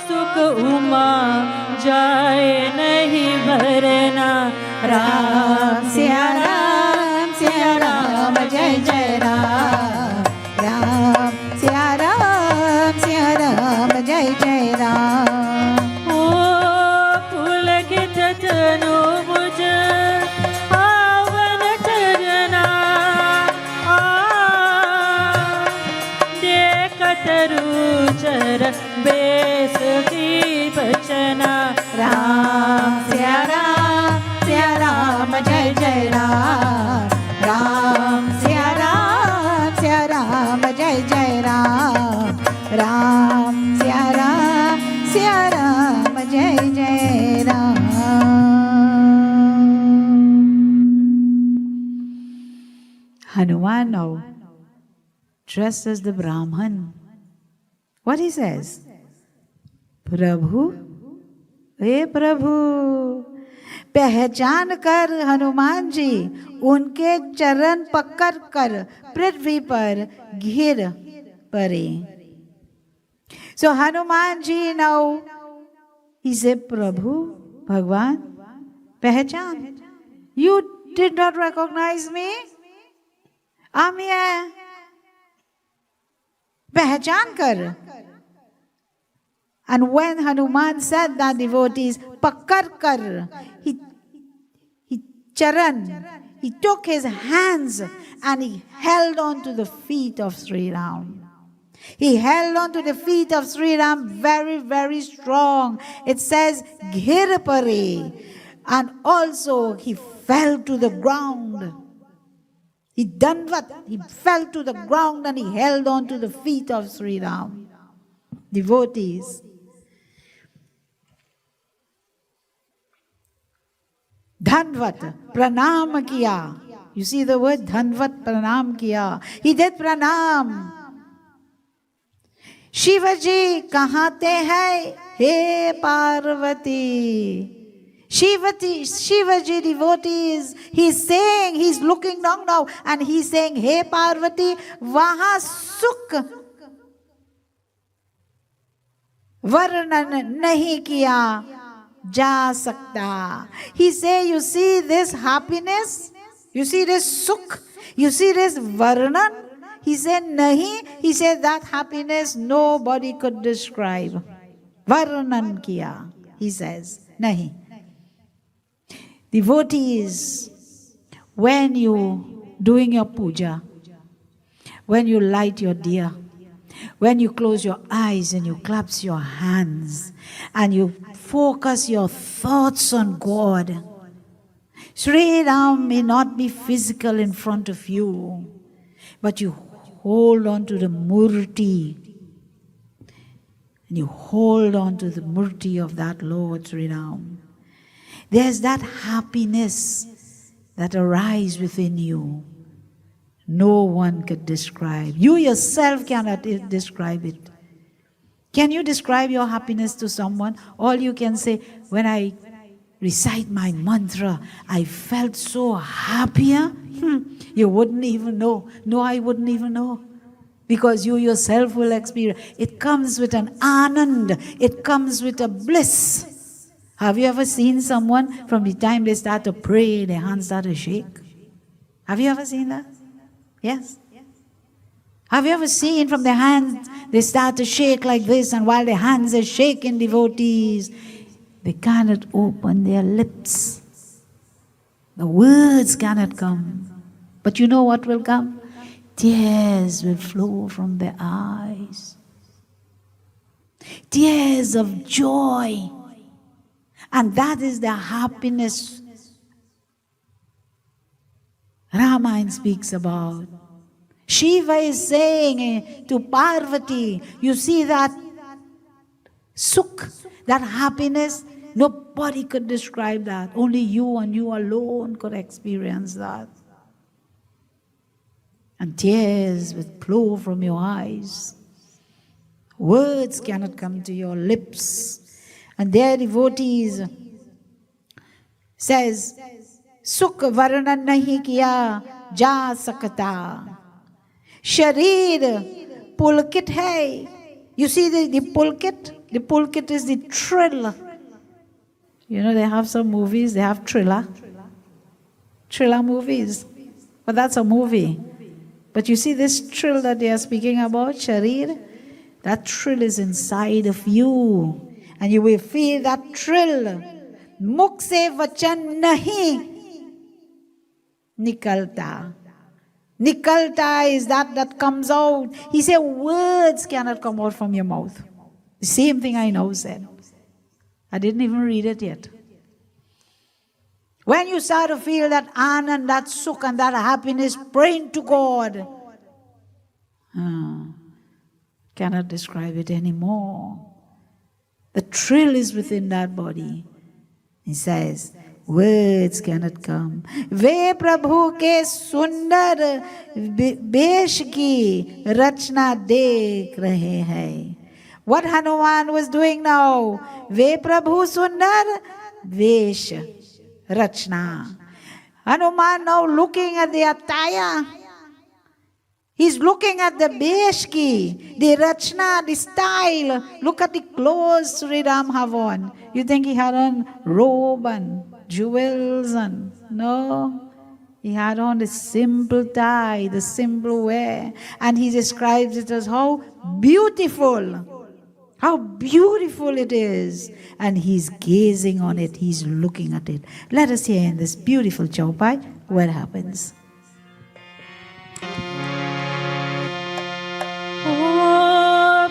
sukh uma jaye nahi bharna. Ram Siya Ram Jai Jai Ram. Ram Siya Ram Jai Jai Ram. O pulakit tanu muj avan charna, dekat ruchar bes ki bachana. Ram Siya Ram जय जय राम राम सिया राम जय जय राम राम सिया राम जय जय Ram. Hanuman now, dressed as the Brahman, what he says? प्रभु, हे प्रभु, पहचान कर हनुमान जी, उनके चरण पकड़ कर पृथ्वी पर गिर पड़े. So Hanuman ji now, he said, Prabhu, Bhagwan, पहचान. You did not recognize me? I'm here. पहचान कर. And when Hanuman said that, devotees, pakar kar, he charan, he took his hands and he held on to the feet of Sriram. He held on to the feet of Sriram very, very strong. It says, ghir pare. And also he fell to the ground. He done what? He fell to the ground and he held on to the feet of Sriram. Devotees. Dhanvat, pranam kiya. You see the word Dhanvat, pranam kiya. He did pranam. Shivaji kahate hai, he Parvati. Shivaji devotees, he's saying, he's looking down now and he's saying, hey Parvati, vaha sukh varnan nahi kiya ja sakta. He say, you see this happiness, you see this sukh, you see this varnan. He said, nahi. He said, that happiness nobody could describe. Varnan kiya, he says, nahi. Devotees, when you doing your puja, when you light your diya, when you close your eyes and you clap your hands and you focus your thoughts on God, Sriram may not be physical in front of you, but you hold on to the murti and you hold on to the murti of that Lord Sriram. There's that happiness that arises within you. No one could describe. You yourself cannot describe it. Can you describe your happiness to someone? All you can say, when I recite my mantra, I felt so happier. You wouldn't even know. No, I wouldn't even know. Because you yourself will experience. It comes with an anand. It comes with a bliss. Have you ever seen someone from the time they start to pray, their hands start to shake? Have you ever seen that? Yes. Have you ever seen from their hands, they start to shake like this, and while their hands are shaking, devotees, they cannot open their lips. The words cannot come. But you know what will come? Tears will flow from their eyes. Tears of joy. And that is the happiness Ramayana speaks about. Shiva is saying to Parvati, you see that sukh, that happiness, nobody could describe that. Only you and you alone could experience that. And tears will flow from your eyes. Words cannot come to your lips. And their devotees says, Sukh varna nahi kiya ja sakta. Sharir pulkit hai. You see the pulkit? The pulkit is the trill. You know, they have some movies, they have thriller movies. But that's a movie. But you see this trill that they are speaking about, sharir? That trill is inside of you. And you will feel that trill. Mukh se vachan nahi nikalta. Nikalta is that comes out. He said words cannot come out from your mouth. The same thing I now said. I didn't even read it yet. When you start to feel that anand, that sukh and that happiness, praying to God, cannot describe it anymore. The thrill is within that body. He says, words cannot come. वे प्रभु के सुंदर वेश की रचना देख रहे हैं. What Hanuman was doing now? वे प्रभु सुंदर वेश rachna. Hanuman now looking at the attire. He's looking at the beshki, the rachna, the style. Look at the clothes Sriram have on. You think he had on robe and jewels and no? He had on the simple tie, the simple wear. And he describes it as how beautiful it is. And he's gazing on it, he's looking at it. Let us hear in this beautiful chaupai what happens.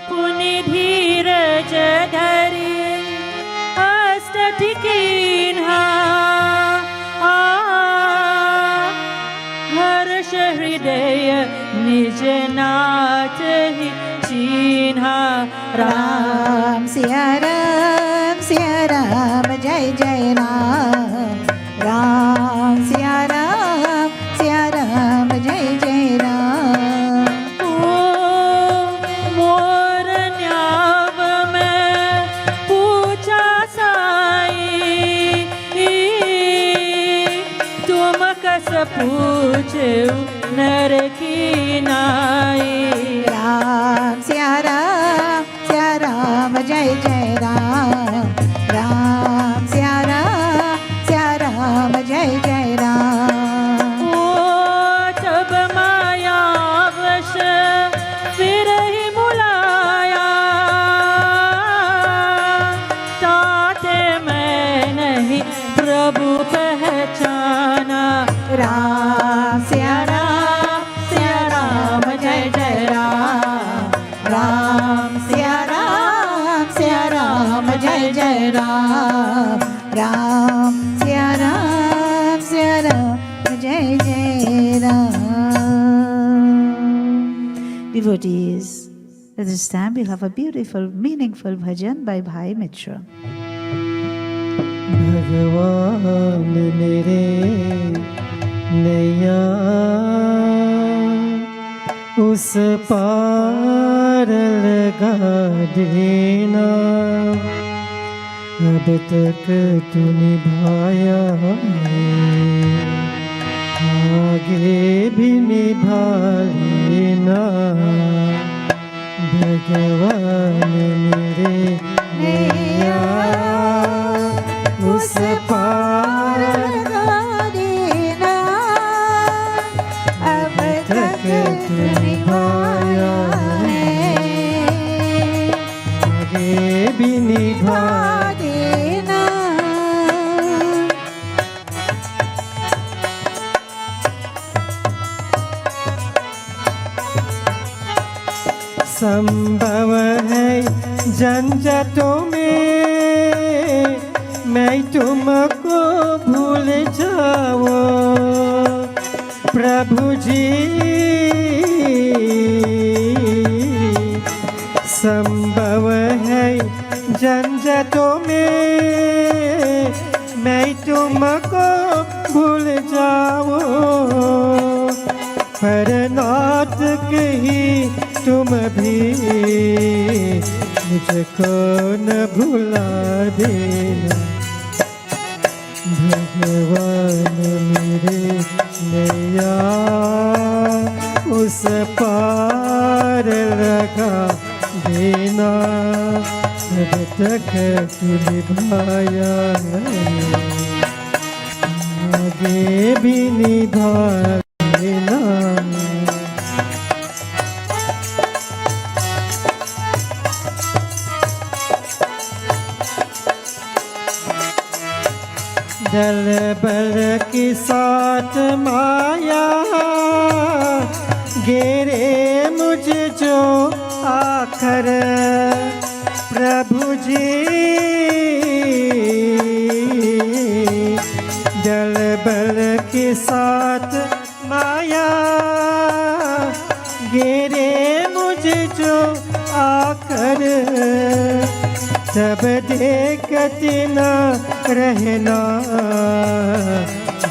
पुनि धीरज धरि अष्ट टिकिन्हा हर्ष हृदय निज नाथ ही चिन्हा. राम सिया राम जय जय राम. राम सिया राम जय जय राम. मोर न्याव में पूछा साई तुम कस पूछो नर की नाई. राम सिया राम जय जय राम. राम सिया राम जय जय राम. ओ तब मायावश फिर ही मुलाया ताते मैं नहीं प्रभु पहचाना. राम सिया राम जय जय राम. राम सिया राम जय जय राम. राम सिया राम जय जय Ram. Devotees, at this time we'll have a beautiful, meaningful bhajan by Bhai Mitra. भगवान मेरे नैया उस पार लगा देना. अब तक तू निभाया है, आगे भी निभा लेना. भगवान मेरे नैया उस पार लगा देना. अब तक तू निभाया है, आगे भी निभा देना. संभव है झंझटों में मैं तुमको भूल जाऊं प्रभु जी. संभव है झंझटों में मैं तुमको भूल जाऊं, पर नाथ कही तुम भी मुझको न भुला देना. भगवान मेरे नैया उस पार लगा देना. जब तक तू निभाया है, आगे भी निभा देना. दल बल के साथ माया घेरे मुझे जो आखर प्रभु जी. दल के साथ माया घेरे मुझे जो आकर, तब देखत न रहना,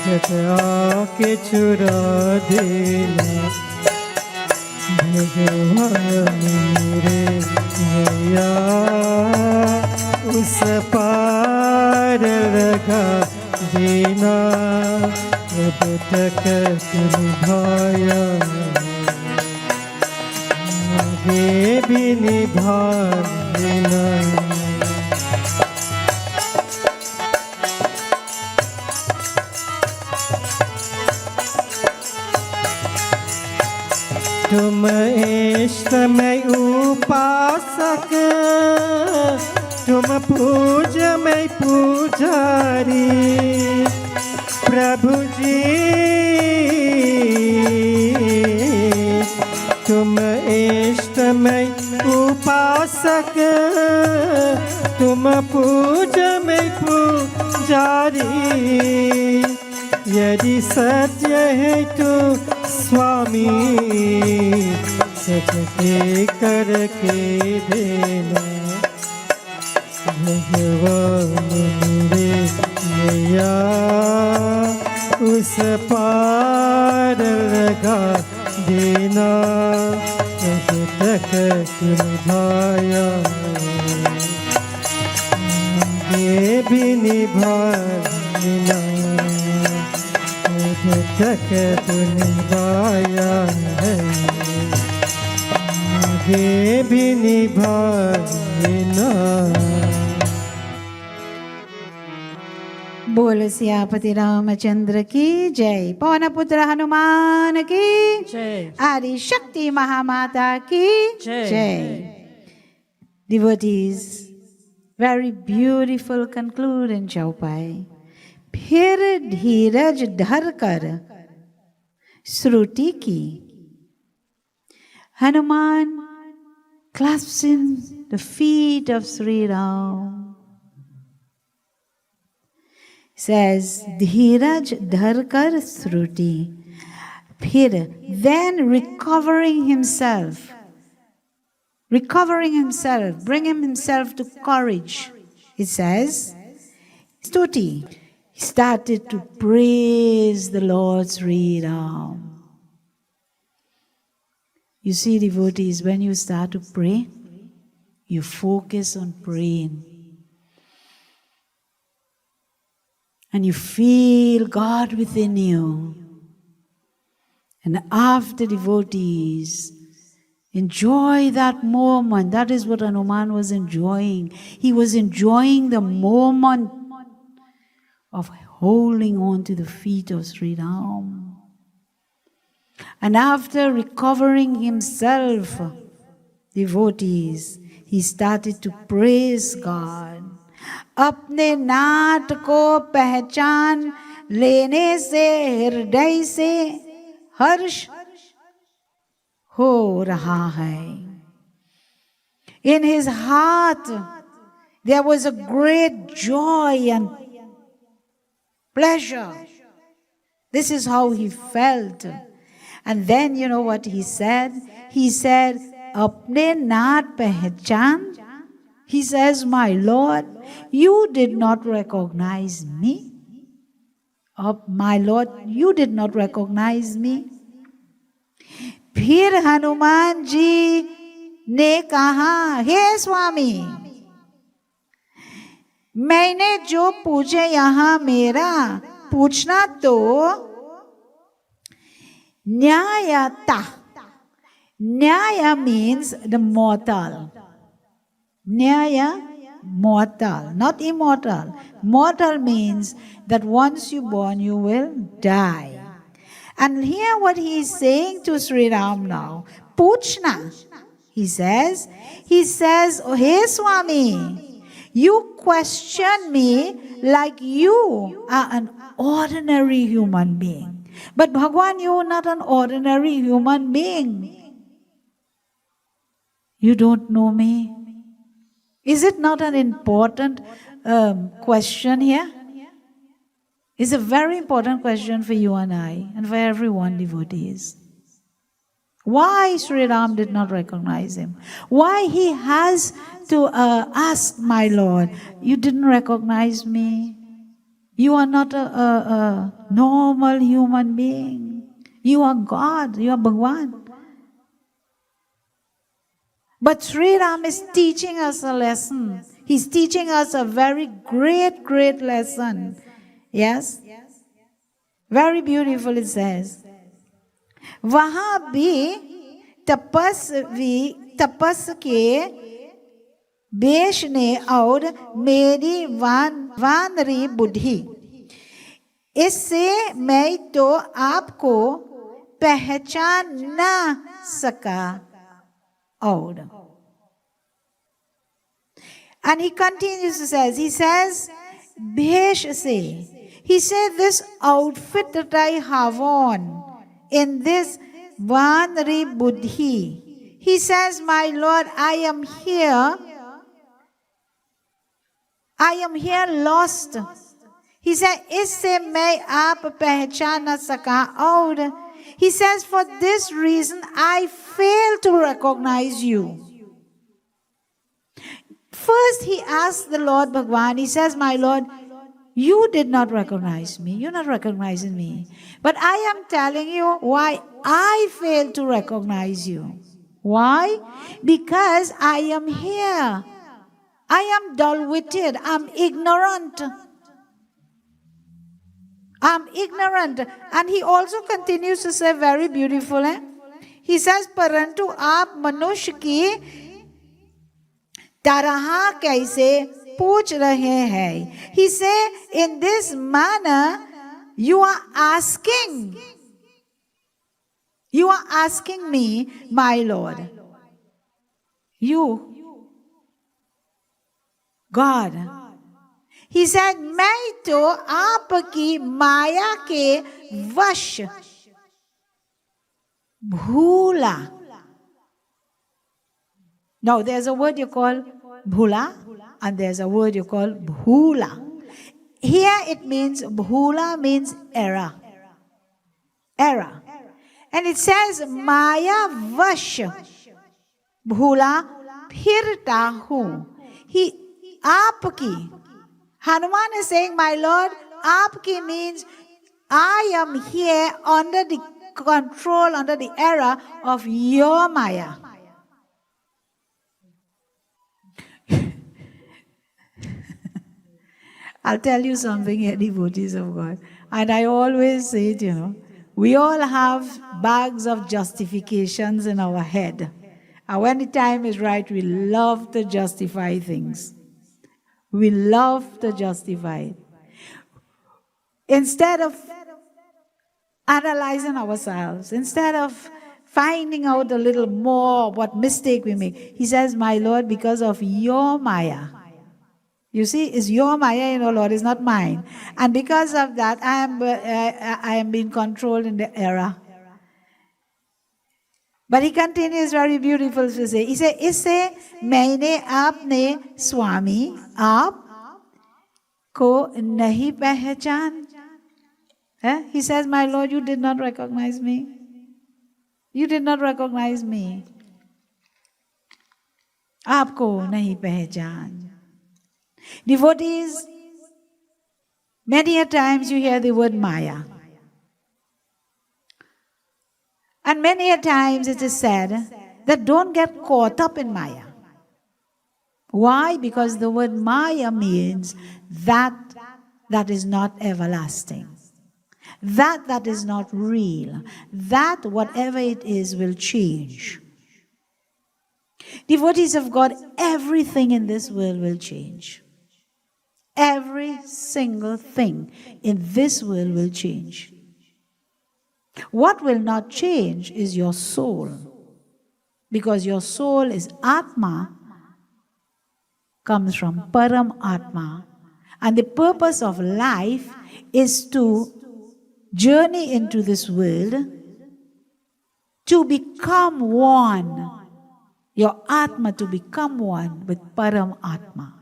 जब आके चुरा देना। भगवान मेरे भैया उस पार लगा देना, जब तक निभाया आगे भी निभा देना। तुम इष्टमय उपासक, तुम पूजमय पुजारी, प्रभु जी तुम इष्टमय उपासक, तुम पूजमय पुजारी। यदि सत्य है तो स्वामी, सच के करके देना। भगवान मेरे भैया उस पार लगा देना, जब तक निभाया आगे भी निभाना, जब तक निभाया है आगे भी निभाना। बोल सियापति रामचंद्र की जय। पवन पुत्र हनुमान की जय। आदि शक्ति महामाता की जय। जय। Devotees, very beautiful conclusion चौपाई। फिर धीरज धर कर श्रुति की। Hanuman clasps in the feet of Sriram. Says, धीरज धर कर श्रुति। फिर, then recovering himself, bringing himself to courage, it says, stuti, he started to praise the Lord Sri Ram. You see, devotees, when you start to pray, you focus on praying. And you feel God within you. And after devotees enjoy that moment, that is what Hanuman was enjoying. He was enjoying the moment of holding on to the feet of Sri Ram. And after recovering himself, devotees, he started to praise God. अपने नाट को पहचान लेने से हृदय से हर्ष हो रहा है. In his heart there was a great joy and pleasure. This is how he felt. And then you know what he said? He said, अपने नाट पहचान. He says, my Lord, you did not recognize me. Oh, my Lord, you did not recognize me. फिर हनुमान जी ने कहा, हे स्वामी, मैंने जो पूछे यहाँ मेरा पूछना तो न्यायता. Nyaya means the mortal. Nyaya, mortal, not immortal. Mortal means that once you're born, you will die. And hear what he is saying to Sriram now. Puchna. He says, oh, hey Swami, you question me like you are an ordinary human being. But Bhagwan, you are not an ordinary human being. You don't know me. Is it not an important question here? It's a very important question for you and I, and for everyone, devotees. Why Sriram did not recognize him? Why he has to ask my Lord, you didn't recognize me? You are not a normal human being. You are God. You are Bhagwan. But Sriram is teaching us a lesson. He's teaching us a very great, great lesson. Yes? Very beautiful it says. वहाँ भी तपस के बेश ने और मेरी वानरी बुद्धि, इससे मैं तो आपको पहचान ना सका और. And he continues to say, he says, भेष से. He said, this outfit that I have on, in this Vanri Buddhi, he says, my Lord, I am here lost. He said, इससे मैं आप पहचान न सका और. He says, for this reason, I fail to recognize you. First, he asked the Lord Bhagwan, he says, my Lord, you did not recognize me. You're not recognizing me. But I am telling you why I fail to recognize you. Why? Because I am here. I am dull-witted. I'm ignorant. I'm ignorant. And he also continues to say very beautiful. He says, Parantu aap manush ki taraha kaise पूछ रहे हैं. He said, in this manner, you are asking me, my Lord. You, God. He said, मैं तो आपकी माया के वश भूला. Now, there's a word you call bhula. And there's a word you call bhula. Here it means, bhula means error. Error. And it says, Maya vash. Bhula phirta hu. He, aapki. Hanuman is saying, my Lord, aapki means, I am here under the control, under the error of your Maya. I'll tell you something here, devotees of God. And I always say it, we all have bags of justifications in our head. And when the time is right, we love to justify things. We love to justify it. Instead of analyzing ourselves, instead of finding out a little more what mistake we make, he says, my Lord, because of your Maya. You see, it's your Maya, Lord, it's not mine. And because of that, I am being controlled in the error. But he continues very beautiful to say, he said, isse maine aapne Swami, aap ko nahi pehchan. He says, my Lord, you did not recognize me. You did not recognize me. Aapko nahi pehchan. Devotees, many a times you hear the word Maya. And many a times it is said that don't get caught up in Maya. Why? Because the word Maya means that is not everlasting. That is not real. That, whatever it is, will change. Devotees of God, everything in this world will change. Every single thing in this world will change. What will not change is your soul. Because your soul is Atma, comes from Param Atma. And the purpose of life is to journey into this world to become one. Your Atma to become one with Param Atma.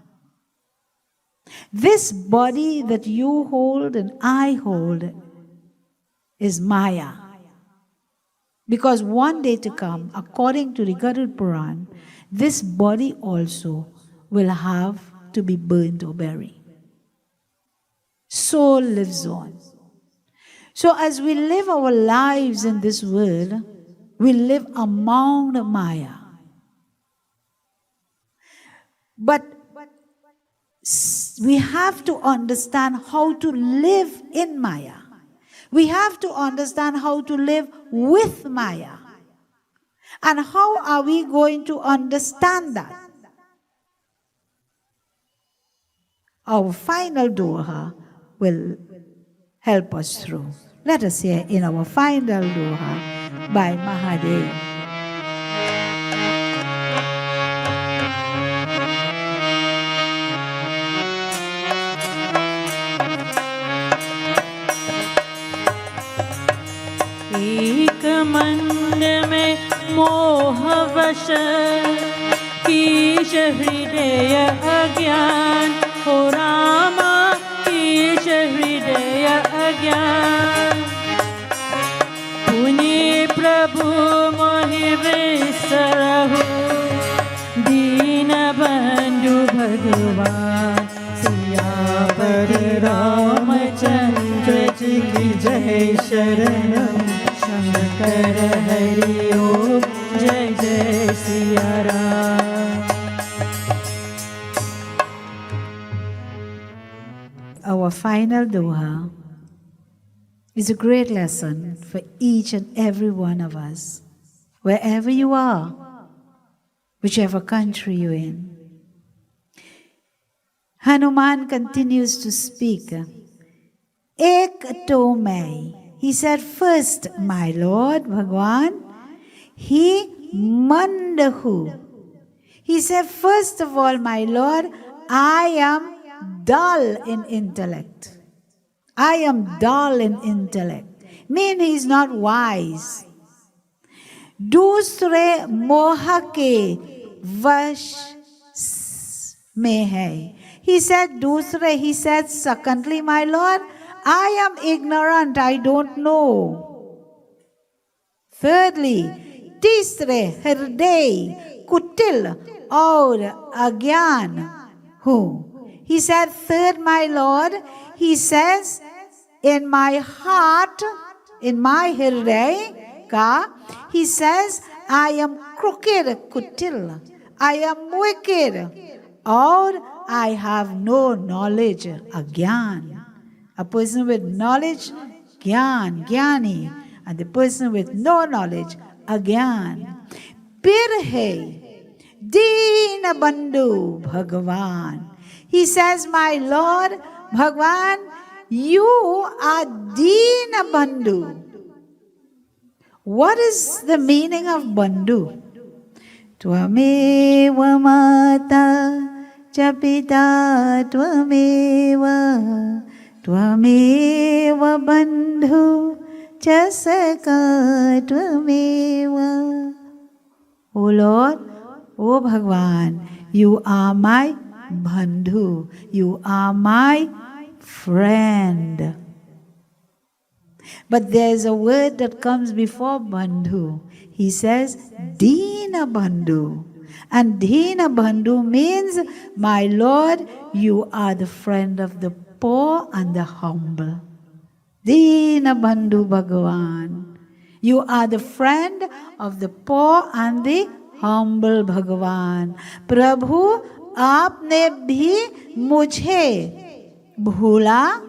This body that you hold and I hold is Maya. Because one day to come, according to the Garud Puran, this body also will have to be burnt or buried. Soul lives on. So as we live our lives in this world, we live among the Maya. But we have to understand how to live in Maya. We have to understand how to live with Maya. And how are we going to understand that? Our final doha will help us through. Let us hear in our final doha by Mahadaye. एक मंद में मोहवश कीश हृदय अज्ञान हो रामा कीश हृदय अज्ञान पुनि प्रभु मोहि विसरहु दीन बंधु भगवान सियावर रामचंद्र जी की जय शरणम शंकर हरि ओम जय जय Siya Ram. Our final doha is a great lesson for each and every one of us, wherever you are, whichever country you're in. Hanuman continues to speak. Ek to mai. He said, first, my Lord, Bhagwan, he mandahu. He said, first of all, my Lord, I am dull in intellect. I am dull in intellect. Mean he is not wise. Dusre moha ke vash mein hai. He said, dusre, he said, secondly, my Lord, I am ignorant, I don't know. Thirdly, tisre, hriday, kutil, aur agyan. Who? He said, third, my Lord, he says, in my heart, in my hriday, ka, he says, I am crooked, kutil. I am wicked, or I have no knowledge, agyan. A person with knowledge, gyan, gyani. And the person with no knowledge, agyan. Pirhe, Deena Bandhu, Bhagavan. He says, my Lord, Bhagavan, you are Deena Bandhu. What is the meaning of Bandhu? Tvameva mata chapita tvameva Tvameva bandhu chasaka tvameva. O Lord, O Bhagwan, you are my bandhu. You are my friend. But there's a word that comes before bandhu. He says, Deena Bandhu. And Deena Bandhu means, my Lord, you are the friend of the poor and the humble. Deena Bandhu Bhagavan. You are the friend of the poor and the humble Bhagavan. Prabhu, aapne bhi mujhe bhula,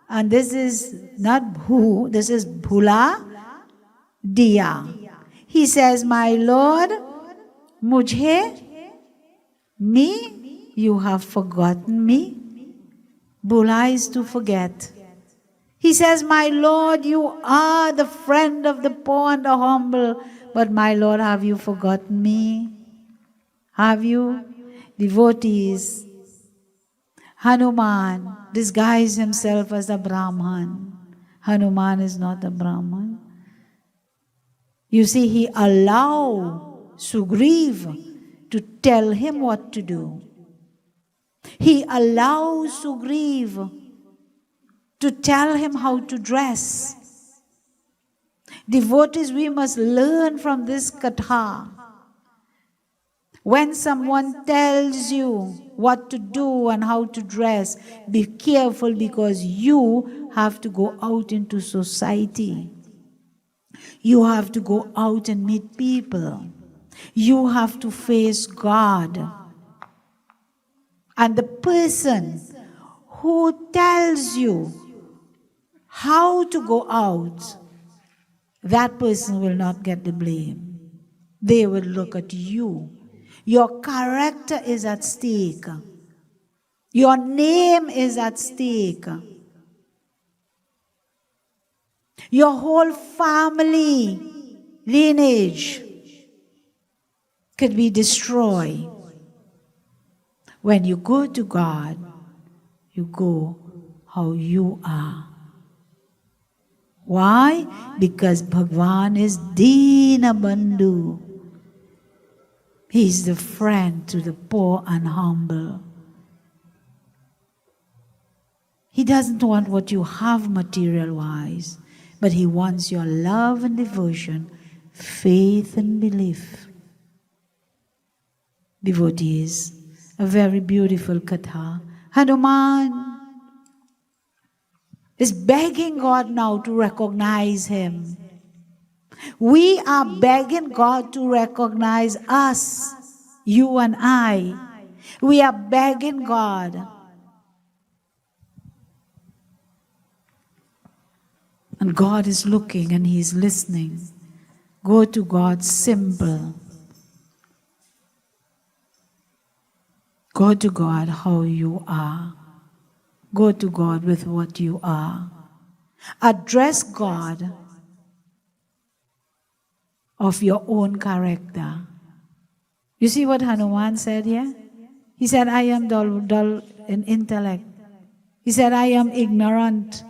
and this is not bhu, this is bhula diya. He says, my Lord, mujhe, me, you have forgotten me. Bhula is to forget. He says, my Lord, you are the friend of the poor and the humble. But my Lord, have you forgotten me? Have you? Devotees. Hanuman disguised himself as a Brahman. Hanuman is not a Brahman. You see, he allowed Sugriva to tell him what to do. He allows Sugriva to tell him how to dress. Devotees, we must learn from this katha. When someone tells you what to do and how to dress, be careful, because you have to go out into society. You have to go out and meet people. You have to face God. And the person who tells you how to go out, that person will not get the blame. They will look at you. Your character is at stake. Your name is at stake. Your whole family lineage could be destroyed. When you go to God, you go how you are. Why? Because Bhagwan is Deena Bandhu. He is the friend to the poor and humble. He doesn't want what you have material-wise, but He wants your love and devotion, faith and belief. Devotees, a very beautiful katha. Hanuman is begging God now to recognize him. We are begging God to recognize us, you and I. We are begging God. And God is looking and He is listening. Go to God simple. Go to God how you are. Go to God with what you are. Address God of your own character. You see what Hanuman said here? He said, I am dull in intellect. He said, I am ignorant.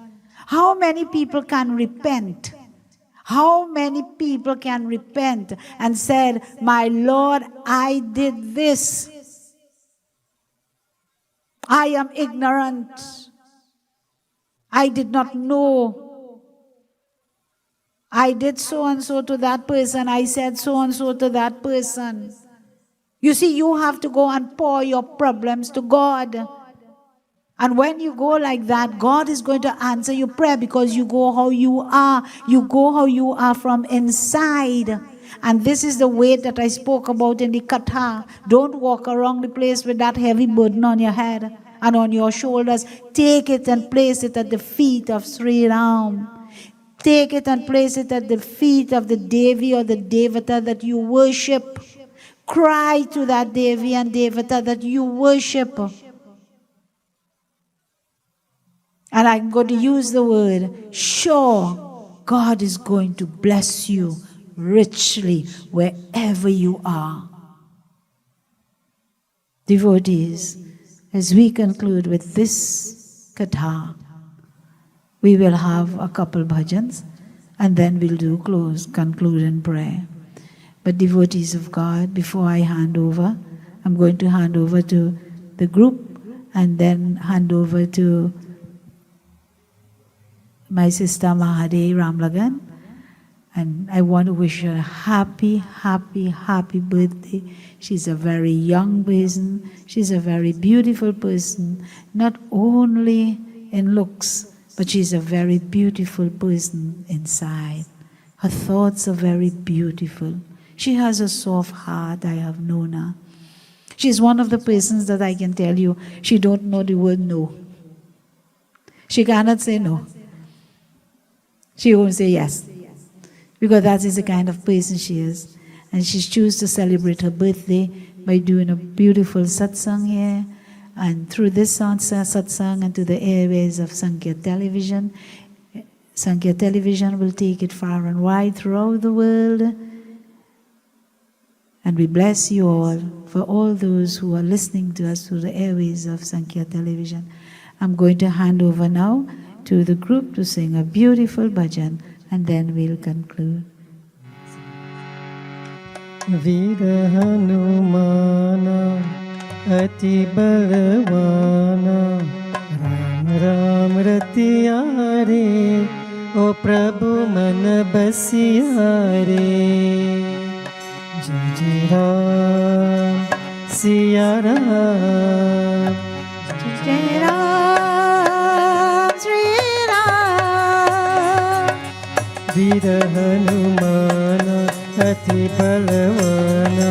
How many people can repent? How many people can repent and said, my Lord, I did this. I am ignorant. I did not know. I did so and so to that person. I said so and so to that person. You see, you have to go and pour your problems to God. And when you go like that, God is going to answer your prayer, because you go how you are. You go how you are from inside. And this is the weight that I spoke about in the katha. Don't walk around the place with that heavy burden on your head and on your shoulders. Take it and place it at the feet of Sriram. Take it and place it at the feet of the Devi or the Devata that you worship. Cry to that Devi and Devata that you worship. And I'm going to use the word, sure, God is going to bless you richly wherever you are. Devotees, as we conclude with this katha, we will have a couple bhajans and then we'll conclude in prayer. But devotees of God, before I hand over, I'm going to hand over to the group and then hand over to my sister Mahadaye Ramlagan. And I want to wish her a happy, happy, happy birthday. She's a very young person. She's a very beautiful person, not only in looks, but she's a very beautiful person inside. Her thoughts are very beautiful. She has a soft heart. I have known her. She's one of the persons that I can tell you, she don't know the word no. She cannot say no. She won't say yes. Because that is the kind of person she is. And she chooses to celebrate her birthday by doing a beautiful satsang here. And through this satsang and to the airways of Sankhya television, Sankhya television will take it far and wide throughout the world. And we bless you all for all those who are listening to us through the airways of Sankhya television. I'm going to hand over now to the group to sing a beautiful bhajan, and then we'll conclude. Veer Hanumana अति बलवाना। राम राम रतिया रे, ओ प्रभु मन बसिया रे। जय जय राम सिया राम, जय राम श्री राम। वीर हनुमान अति बलवाना।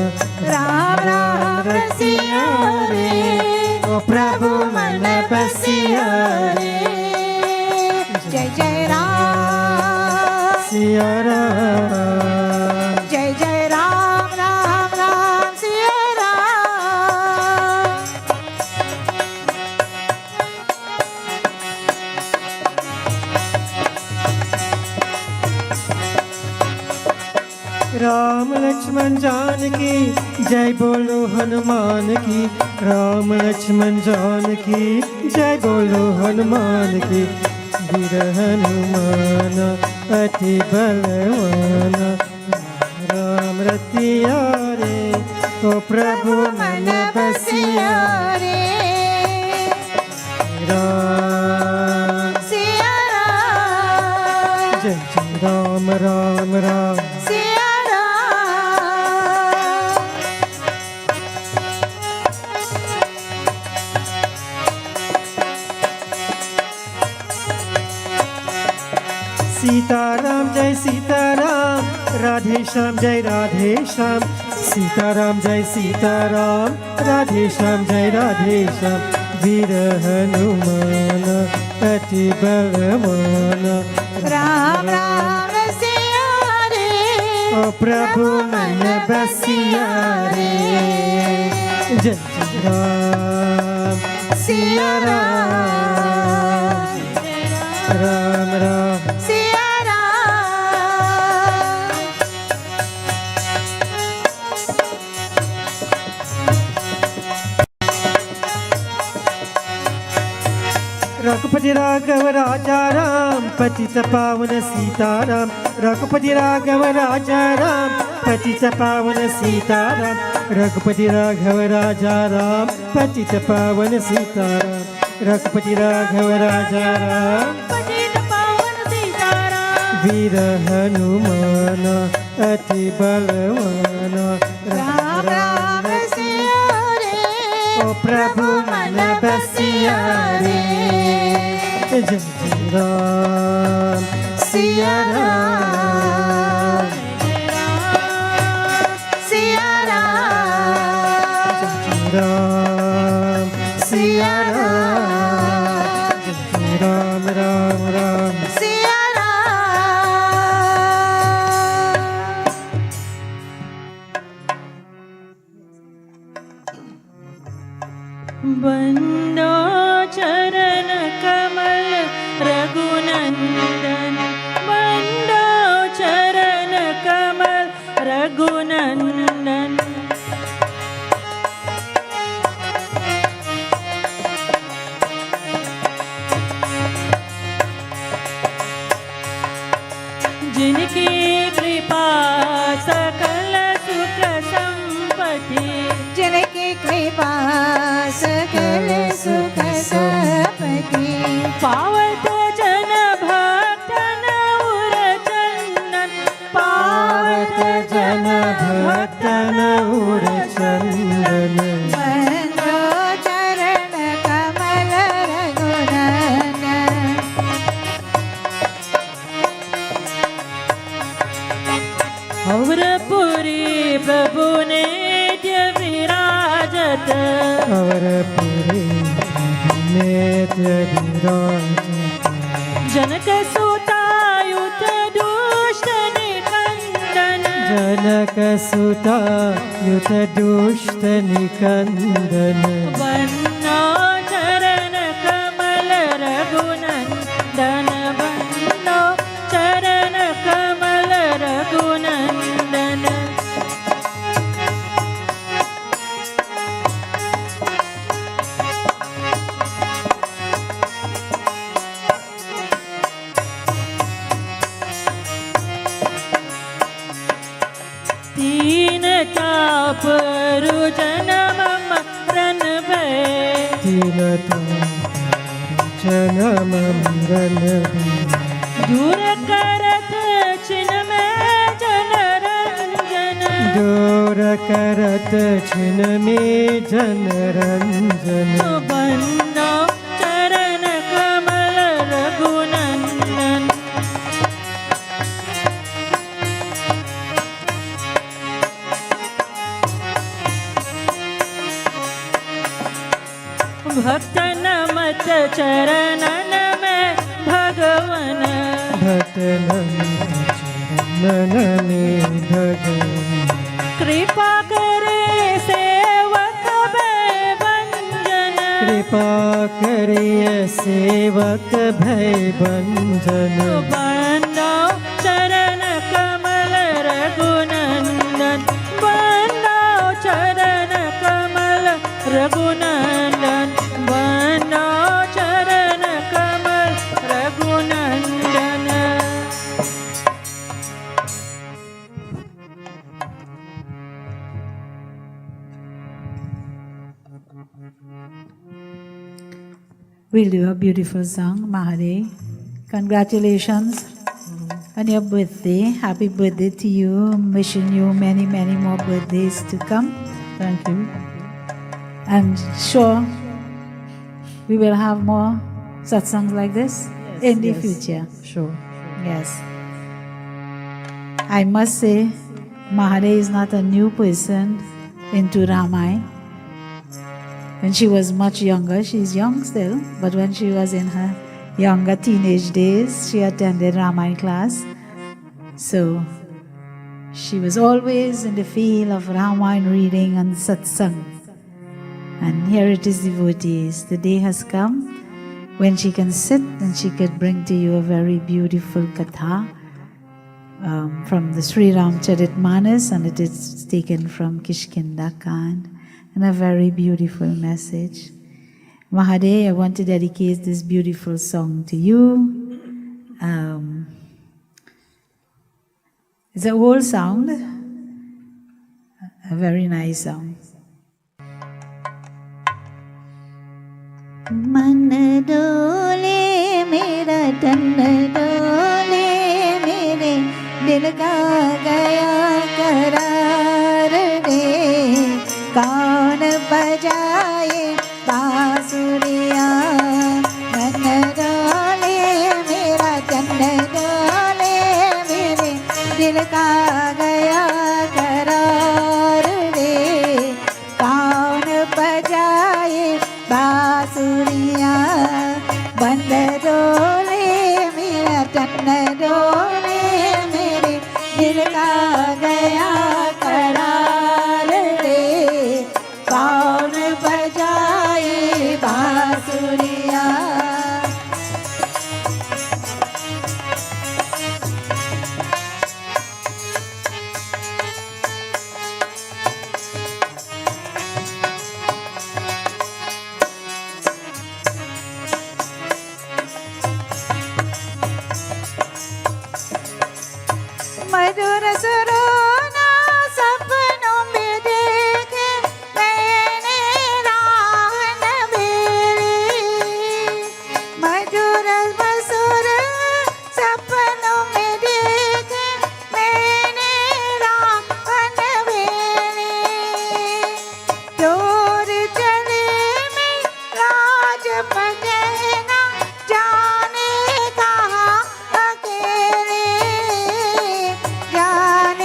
राम राम रसिया रे, ओ प्रभु मन बसिया रे। जय जय राम सिया राम, जय जय राम राम राम सिया राम। राम लक्ष्मण जानकी जय बोलो हनुमान की। राम लक्ष्मण जानकी जय बोलो हनुमान की। वीर हनुमान अति बलवाना। राम रतिया रे, ओ प्रभु मन बसिया रे। राम। सिया राम, जय जय राम राम राम। सिया राम। सीताराम जय सीताराम, राधे श्याम जय राधे श्याम। सीताराम जय सीताराम, राधे श्याम जय राधे श्याम। वीर हनुमान अति बलवाना। राम राम रसिया रे, ओ प्रभु मन बसिया रे। जय जय राम सिया राम, राम राम। सिया राम। रघुपति राघव राजा राम, पतित पावन सीताराम। रघुपति राघव राजा राम, पतित पावन सीताराम। रघुपति राघव राजा राम, पतित पावन सीताराम। रघुपति राघव राजा राम, पतित पावन सीताराम। वीर हनुमान अति बलवाना। राम राम रसिया रे, ओ प्रभु मन बसिया रे। जय जय राम सिया राम, सिया राम। राम सिया राम। जय जय राम राम राम। सिया राम। बंदो चरण कमल रघुनंदन, बंदो चरण कमल रघुनंदन। जिनकी कृपा सकल सुख संपत्ति, जिनकी कृपा सकल सुख संपत्ति। पावत जन भक्तन उर चंदन, पावत जन भक्तन उर चंदन। बंदो चरण कमल रघुनंदन। और पुरी प्रभु नित्य विराजत, और पुरी नित्य विराजत। जनक सुतायुत दुष्ट निकंदन, जनक सुता युत दुष्ट निकंदन। बन्नो चरण कमल रघुनंदन, बन्नो चरण कमल रघुनंदन। तीन ताप रुजन मम रन दीनता जनमंगल दूर करत छिन में जनरंजन दूर करत छिन में जनरंजन बंदो चरण कमल रघुनंदन भक्त नमत चरणन में भगवन भक्त चरणन में भगवन कृपा करे सेवक भय भंजन कृपा करिय सेवक भय भंजन बंदो चरण कमल रघुनंदन बंदो चरण कमल रघुनंदन बंदो चरण कमल Raghunandan We'll do a beautiful song, Mahadaye. Congratulations on your birthday. Happy birthday to you. I'm wishing you many, many more birthdays to come. Thank you. I'm sure we will have more satsangs like this in the future. Sure. Yes. I must say, Mahadaye is not a new person into Ramayana. When she was much younger, she's young still, but when she was in her younger teenage days, she attended Ramayana class. So she was always in the field of Ramayana reading and Satsang. And here it is, devotees. The day has come when she can sit and she could bring to you a very beautiful katha from the Sriram Charitmanas, and it is taken from Kishkinda Kand, and a very beautiful message. Mahadaye, I want to dedicate this beautiful song to you. It's an old song, a very nice song. मन डोले मेरा तन डोले मेरे दिल का गया करार रे कौन बजाए बांसुरिया मन डोले मेरा तन डोले मेरे दिल का गया करार रे कौन बजाए बांसुरिया बंद डोले मेरा तन डोले मेरे दिल का गया करार रे कौन बजाए बांसुरिया मधुर सुरोना सपनों में देखे मैंने राह नवेली मधुर मसुर सपनों में देखे मैंने राह नवेली दूर चले में राज पगना जाने कहाँ अकेले जाने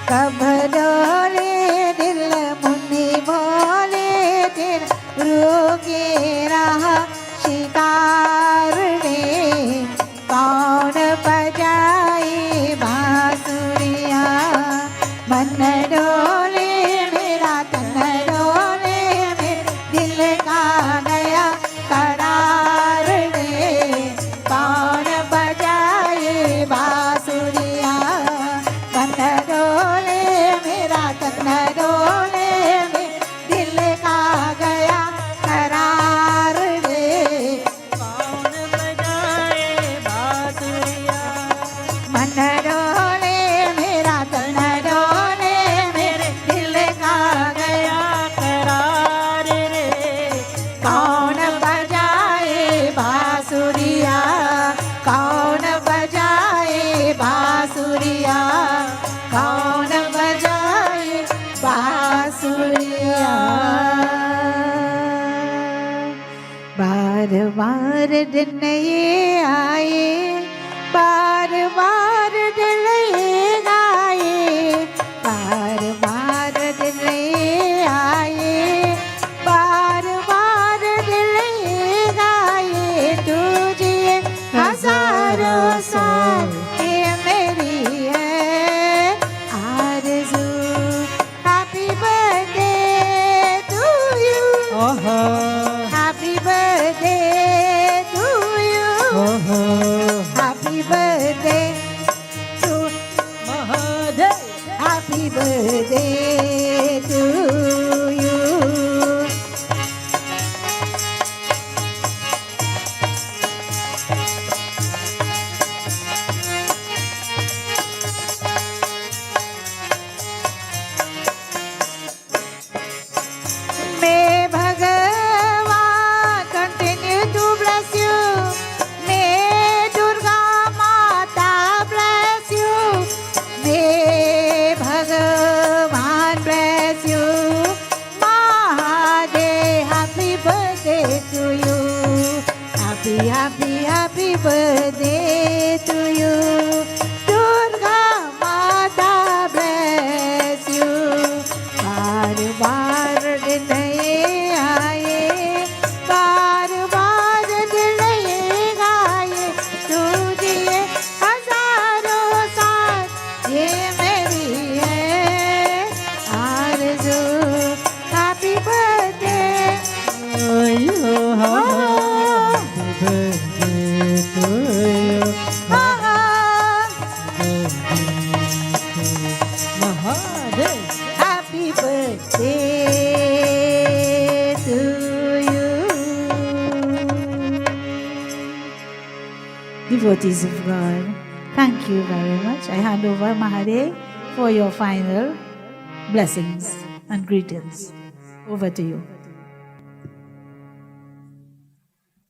कब डोले दिल मुन्नी बोले तेरा रोके रहा शिकार ने कौन बजाए बांसुरिया मन डोले मेरा तन डोले मेरे दिल का गया करार ने कौन बजाए बांसुरिया मन डोले मेरा तन डोले मेरे दिल का गया करार ने कौन बजाए बांसुरिया मन डोले मेरा तन डोले मेरे दिल का गया करार रे कौन बजाए बांसुरिया कौन बजाए बांसुरिया कौन बजाए बांसुरिया बार बार दिन ये आए बार बार दिल ये गाए बार बार दिल ये आए बार बार दिल ये गाए तुझे हजारों साल ये मेरी है आरज़ू हैप्पी बर्थडे टू यू आहा हैप्पी बर्थडे टू यू आहा happy birthday to Mahadev happy birthday to you May Bhagavan continue to bless you. May Durga Mata bless you. May Bhagavan bless you. Mahadaye, happy birthday to you. Happy, happy, happy birthday to you. Durga Mata bless you. बार बार दिन ये आए बार बार दिल ये गाए तुझे हजारों साल ये मेरी है आरज़ू happy birthday Happy birthday to you. Devotees of God, thank you very much. I hand over Mahadaye for your final blessings and greetings. Over to you.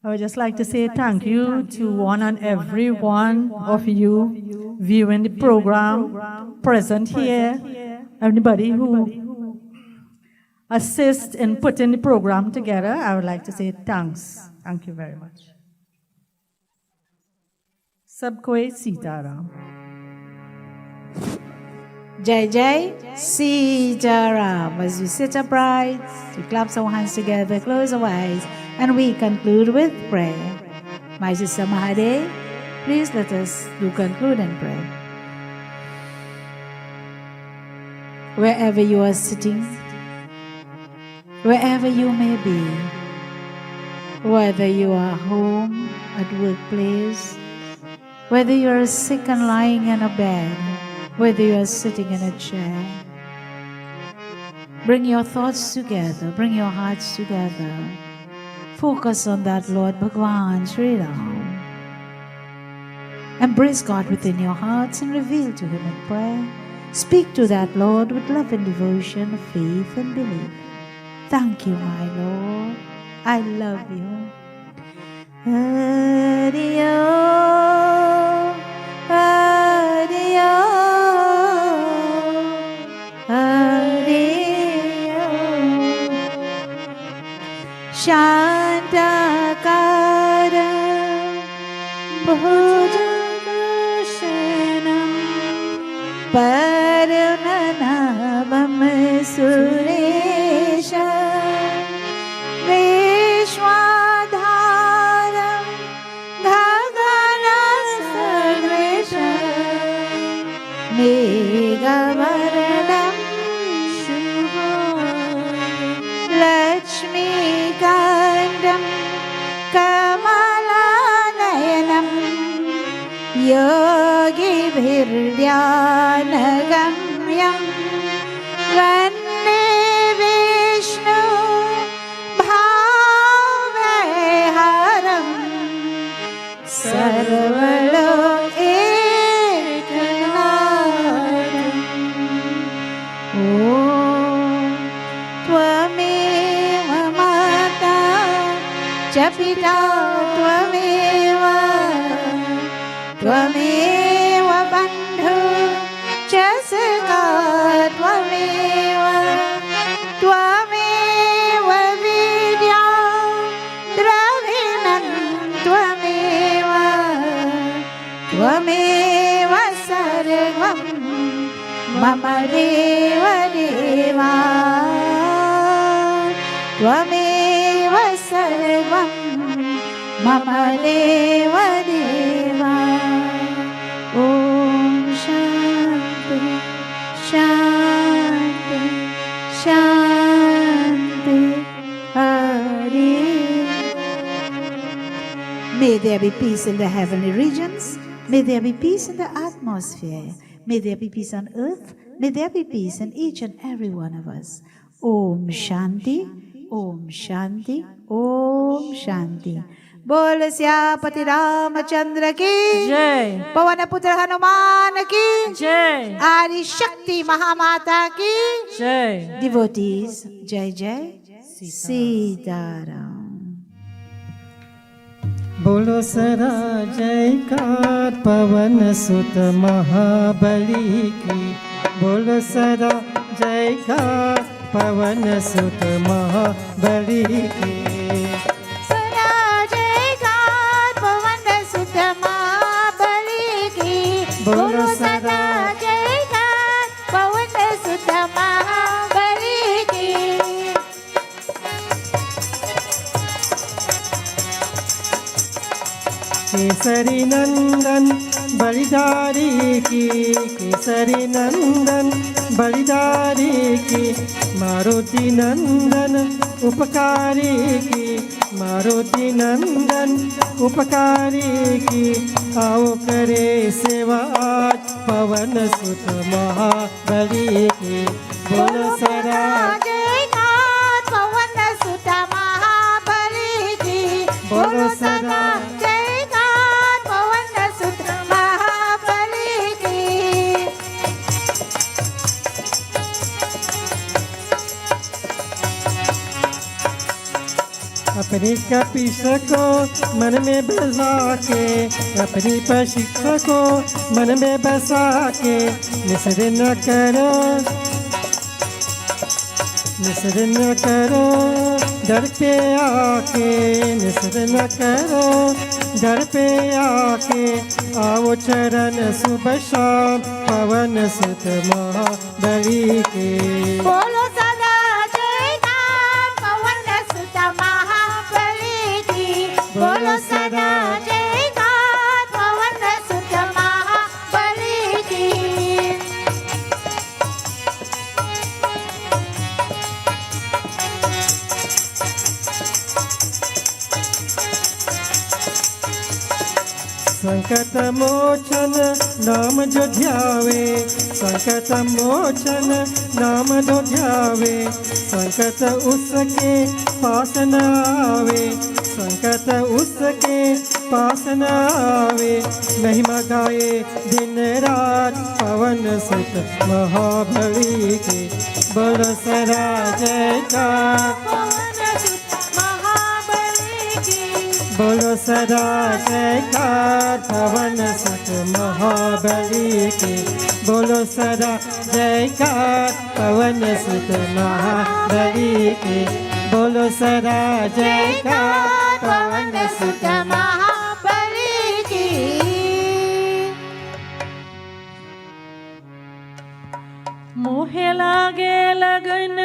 I would just like to say thank you to one and every one of you viewing the program, present here, everybody who assists in putting the program together. I would like to say thanks. Thank you very much. Sabkoi Sitaram. Jai Jai Sitaram. As we sit upright, we clap our hands together, close our eyes, and we conclude with prayer. My sister Mahadaye, please let us do conclude and pray. Wherever you are sitting, wherever you may be, whether you are home, at workplace, whether you are sick and lying in a bed, whether you are sitting in a chair, bring your thoughts together, bring your hearts together. Focus on that Lord Bhagwan Sriram. Embrace God within your hearts and reveal to Him in prayer. Speak to that Lord with love and devotion, faith and belief. Thank you, my Lord. I love you. Hari-om, Hari-om, Hari-om. Shantakaram Bhujangashanam वरुणनाभं सुरेश विश्वाधारं गगनसदृशं मेघवर्णं लक्ष्मीकान्तं कमलानयनं योगिभिर्ध्यानगम्यं वन्दे विष्णु भावहरं सर्वलोकैकनाथम्। ॐ त्वमेव माता च पिता त्वमेव त्वमेव बन्धु च सखा त्वमेव त्वमेव विद्या द्रविणं त्वमेव त्वमेव सर्वं मम देव देवा त्वमेव सर्वं मम देव देवा। ॐ शान्ति शान्ति शान्ति Hari. May there be peace in the heavenly regions. May there be peace in the atmosphere. May there be peace on earth. May there be peace in each and every one of us. Om Shanti, Om Shanti, Om Shanti. बोल सियापति रामचंद्र की जय। पवन पुत्र हनुमान की जय। आदि शक्ति महामाता की जय। डिवोटीज जय जय सीताराम। बोलो सदा जयकार पवन सुत महाबली की। बोलो सदा जयकार पवन सुत महाबली की। सदा जयकार पवन सुत महाबली की। बोलो सदा जयकार पवन सुत महाबली की। केसरी नंदन बलिदारी की। केसरी नंदन बलिदारी की। मारुति नंदन उपकारी की। मारुति नंदन उपकारी की। आओ करे सेवा आज पवन सुत महाबली की। बोलो सदा जयकार पवन सुत महाबली की। बोलो सदा जयकार पवन सुत महाबली की। अपनी कपिश को मन में बसा के। अपनी प्रशिक्षा को मन में बसा के। निसर न करो निसर न करो दर पे आके। निसर न करो दर पे आके। आओ चरण सुबह शाम पवन सुत महाबली के। बोलो सदा जयकार पवन सुत महाबली की। बोलो सदा जयकार पवन सुत महाबली की। संकट मोचन नाम जो ध्यावे। संकट मोचन नाम जो ध्यावे। संकट उसके पास न आवे। संकट उसके पास न आवे। महिमा गाए दिन रात पवन सुत महाबली के। बोलो सदा जयकार पवन सुत महाबली की। बोलो सदा जयकार पवन सुत महाबली के। बोलो सदा जयकार पवन सुत महाबली के। बोलो सदा जयकार पवन सुत महाबली की। मोहे लागे लगन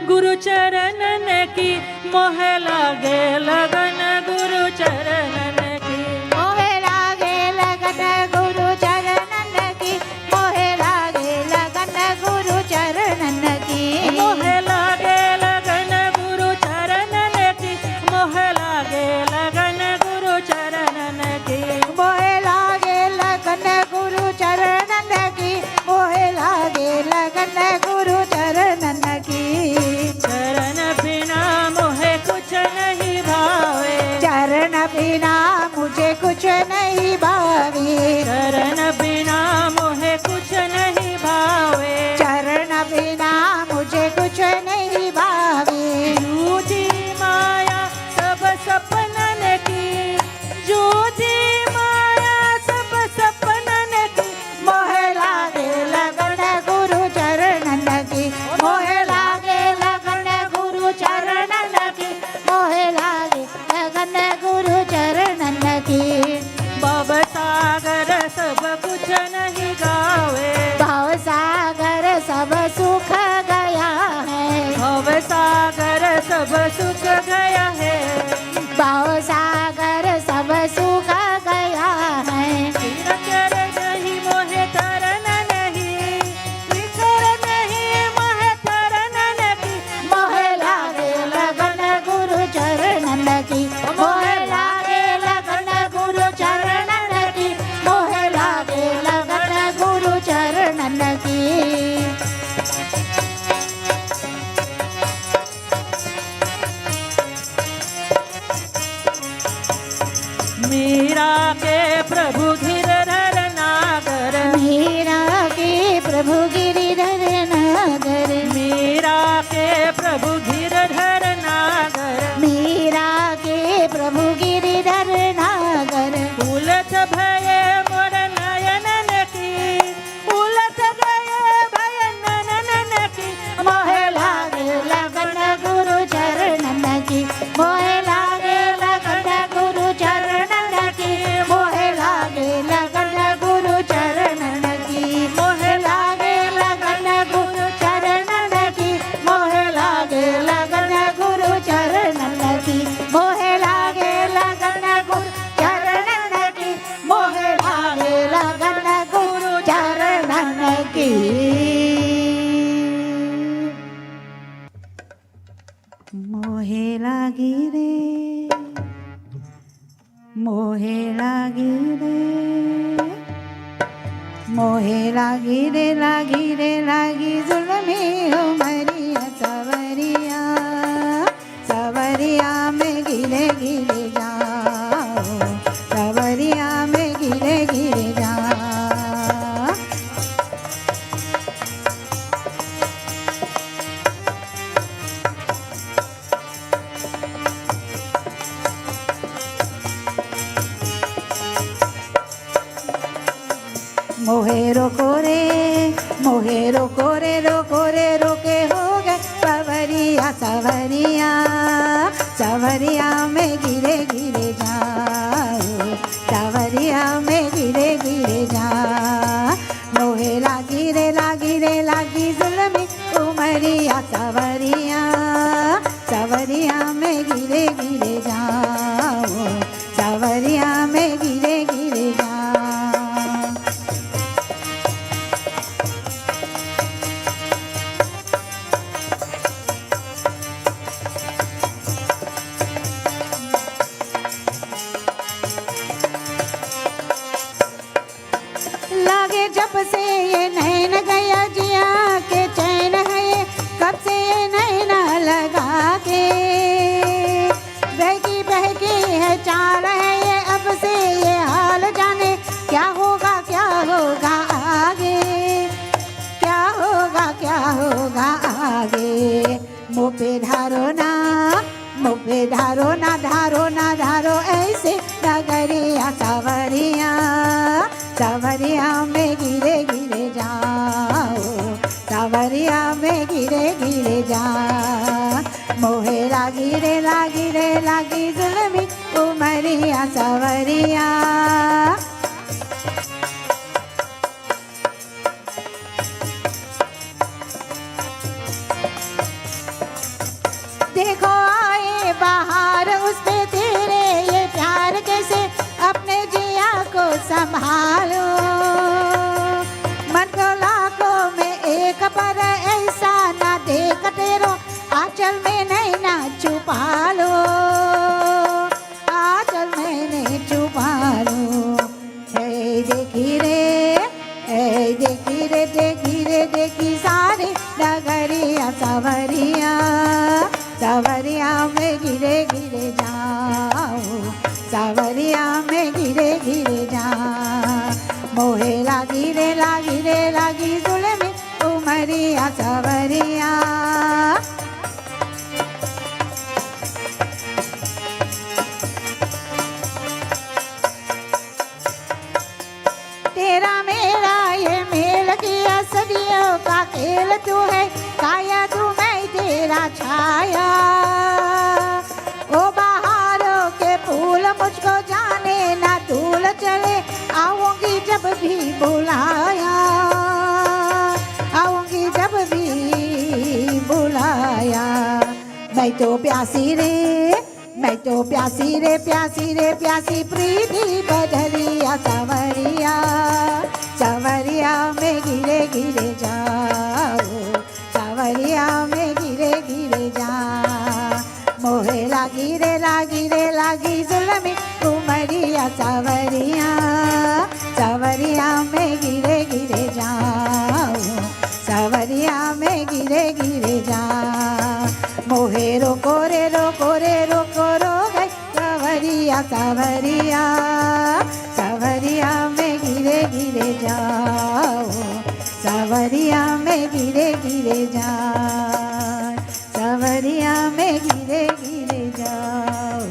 गुरु चरणन की, मोहे लागे लगन गुरु चरणन की, मोहे लागे लगन गुरु चरणन की, मोहे लागे लगन गुरु चरणन की, मोहे लागे लगन गुरु चरणन की, मोहे लागे लगन गुरु चरणन की, मोहे लागे लगन गुरु चरणन की, मोहे लागे लगन गुरु चरणन की। चरण बिना मोहे कुछ नहीं भावे, चरण बिना मुझे कुछ नहीं भावे, चरण बिना मोहे कुछ नहीं भावे, चरण बिना मुझे कुछ नहीं भावे। झूठी माया सब सपनन की, झूठी माया सब सपनन की, मोहे लागे लगन गुरु चरणन की, मोहे लागे लगन गुरु चरणन की, मोहे लागे लगन गुरु चरणन की। भव सागर सब कुछ नहीं गावे, भाव सागर सब सुख गया है, भव सागर सब सुख गया है, भाव सागर सब सुख गया है। विकर नहीं मोहे तरन नहीं, विकर नहीं मोहे तरन नहीं, मोहे लागे लगन गुरु चरणन की, मोहे लागे लगन गुरु चरणन की, मोहे लागे लगन गुरु चरणन की। मीरा के प्रभु गिरधर नागर, मीरा के प्रभु गिरिधर नागर, मीरा के प्रभु गिरधर नागर, मीरा के प्रभु गिरिधर नागर। उलट भये मोर नयनन की, उलट गए भय नयनन की, मोहे लागे लगन गुरु चरणन की, मोहे लागे लगन गुरु चरणन की, मोहे लागे लगन गुरु चरणन की, मोहे लागे लगन गुरु चरणन की, मोहे लागे लगन गुरु चरणन की, मोहे लागे लगन गुरु चरणन की, मोहे लागे लगन गुरु चरणन की। मोहे लागी रे, मोहे लागी रे, मोहे लागी रे, लागी रे, लागी जुल्मी उमरिया सवरिया, सवरिया में गिरे गिरे जाओ, सवरिया में गिरे गिरे जाओ। मोहे रोको रे, मोहे रोको रे, रोको रे, रोके हो गए सवरिया, सवरिया, सवरिया में गिरे गिरे जाओ, सवरिया में गिरे गिरे जाओ। मोहे लागी रे, लागी रे, लागी जुल्मी उमरिया सवरिया, सवरिया में गिरे गिरे जाओ, सवरिया में गिरे गिरे जाओ। लागे जब से ये नैन गया जिया के चैन है ये, कब से ये नैना लगा के, बहकी बहकी है चाल है ये, अब से ये हाल जाने क्या होगा आगे, क्या होगा आगे। मुँह पे धारो ना, मुँह पे धारो ना, धारो ना धारो ऐसे नगरिया सवरिया, सवरिया में गिरे गिरे जाओ, सवरिया में गिरे गिरे जाओ। मोहे लागी रे, लागी रे, लागी जुल्मी उमरिया सवरिया। मारी डगरिया सवरिया सवरिया में गिरे गिरे जाओ सवरिया में गिरे गिरे जा मोहे लागी रे लागी जुल्मी उमरिया सवरिया तेरा मेरा ये मेल किया सदियों का खेल तू है काया तू मैं तेरा छाया ओ बहारों के फूल मुझको जाने ना धूल चले आऊंगी जब भी बुलाया आऊंगी जब भी बुलाया मैं तो प्यासी रे प्यासी प्रीति बदरिया सवरिया सवरिया में गिरे गिरे जाओ सवरिया में गिरे गिरे जा मोहे लागी रे लागी जुल्मी उमरिया सवरिया सवरिया में गिरे गिरे जाओ सवरिया में गिरे गिरे जा मोहे रोको रे रोको रो गई सवरिया सवरिया सवरिया में गिरे गिरे जाओ सवरिया में गिरे गिरे जा सवरिया में गिरे गिरे जाओ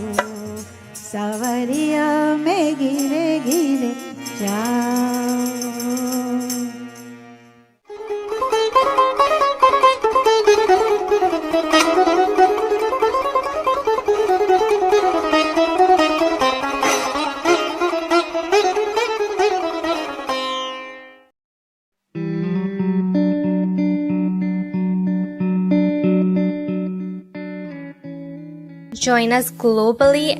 सवरिया में गिरे गिरे जाओ Join us globally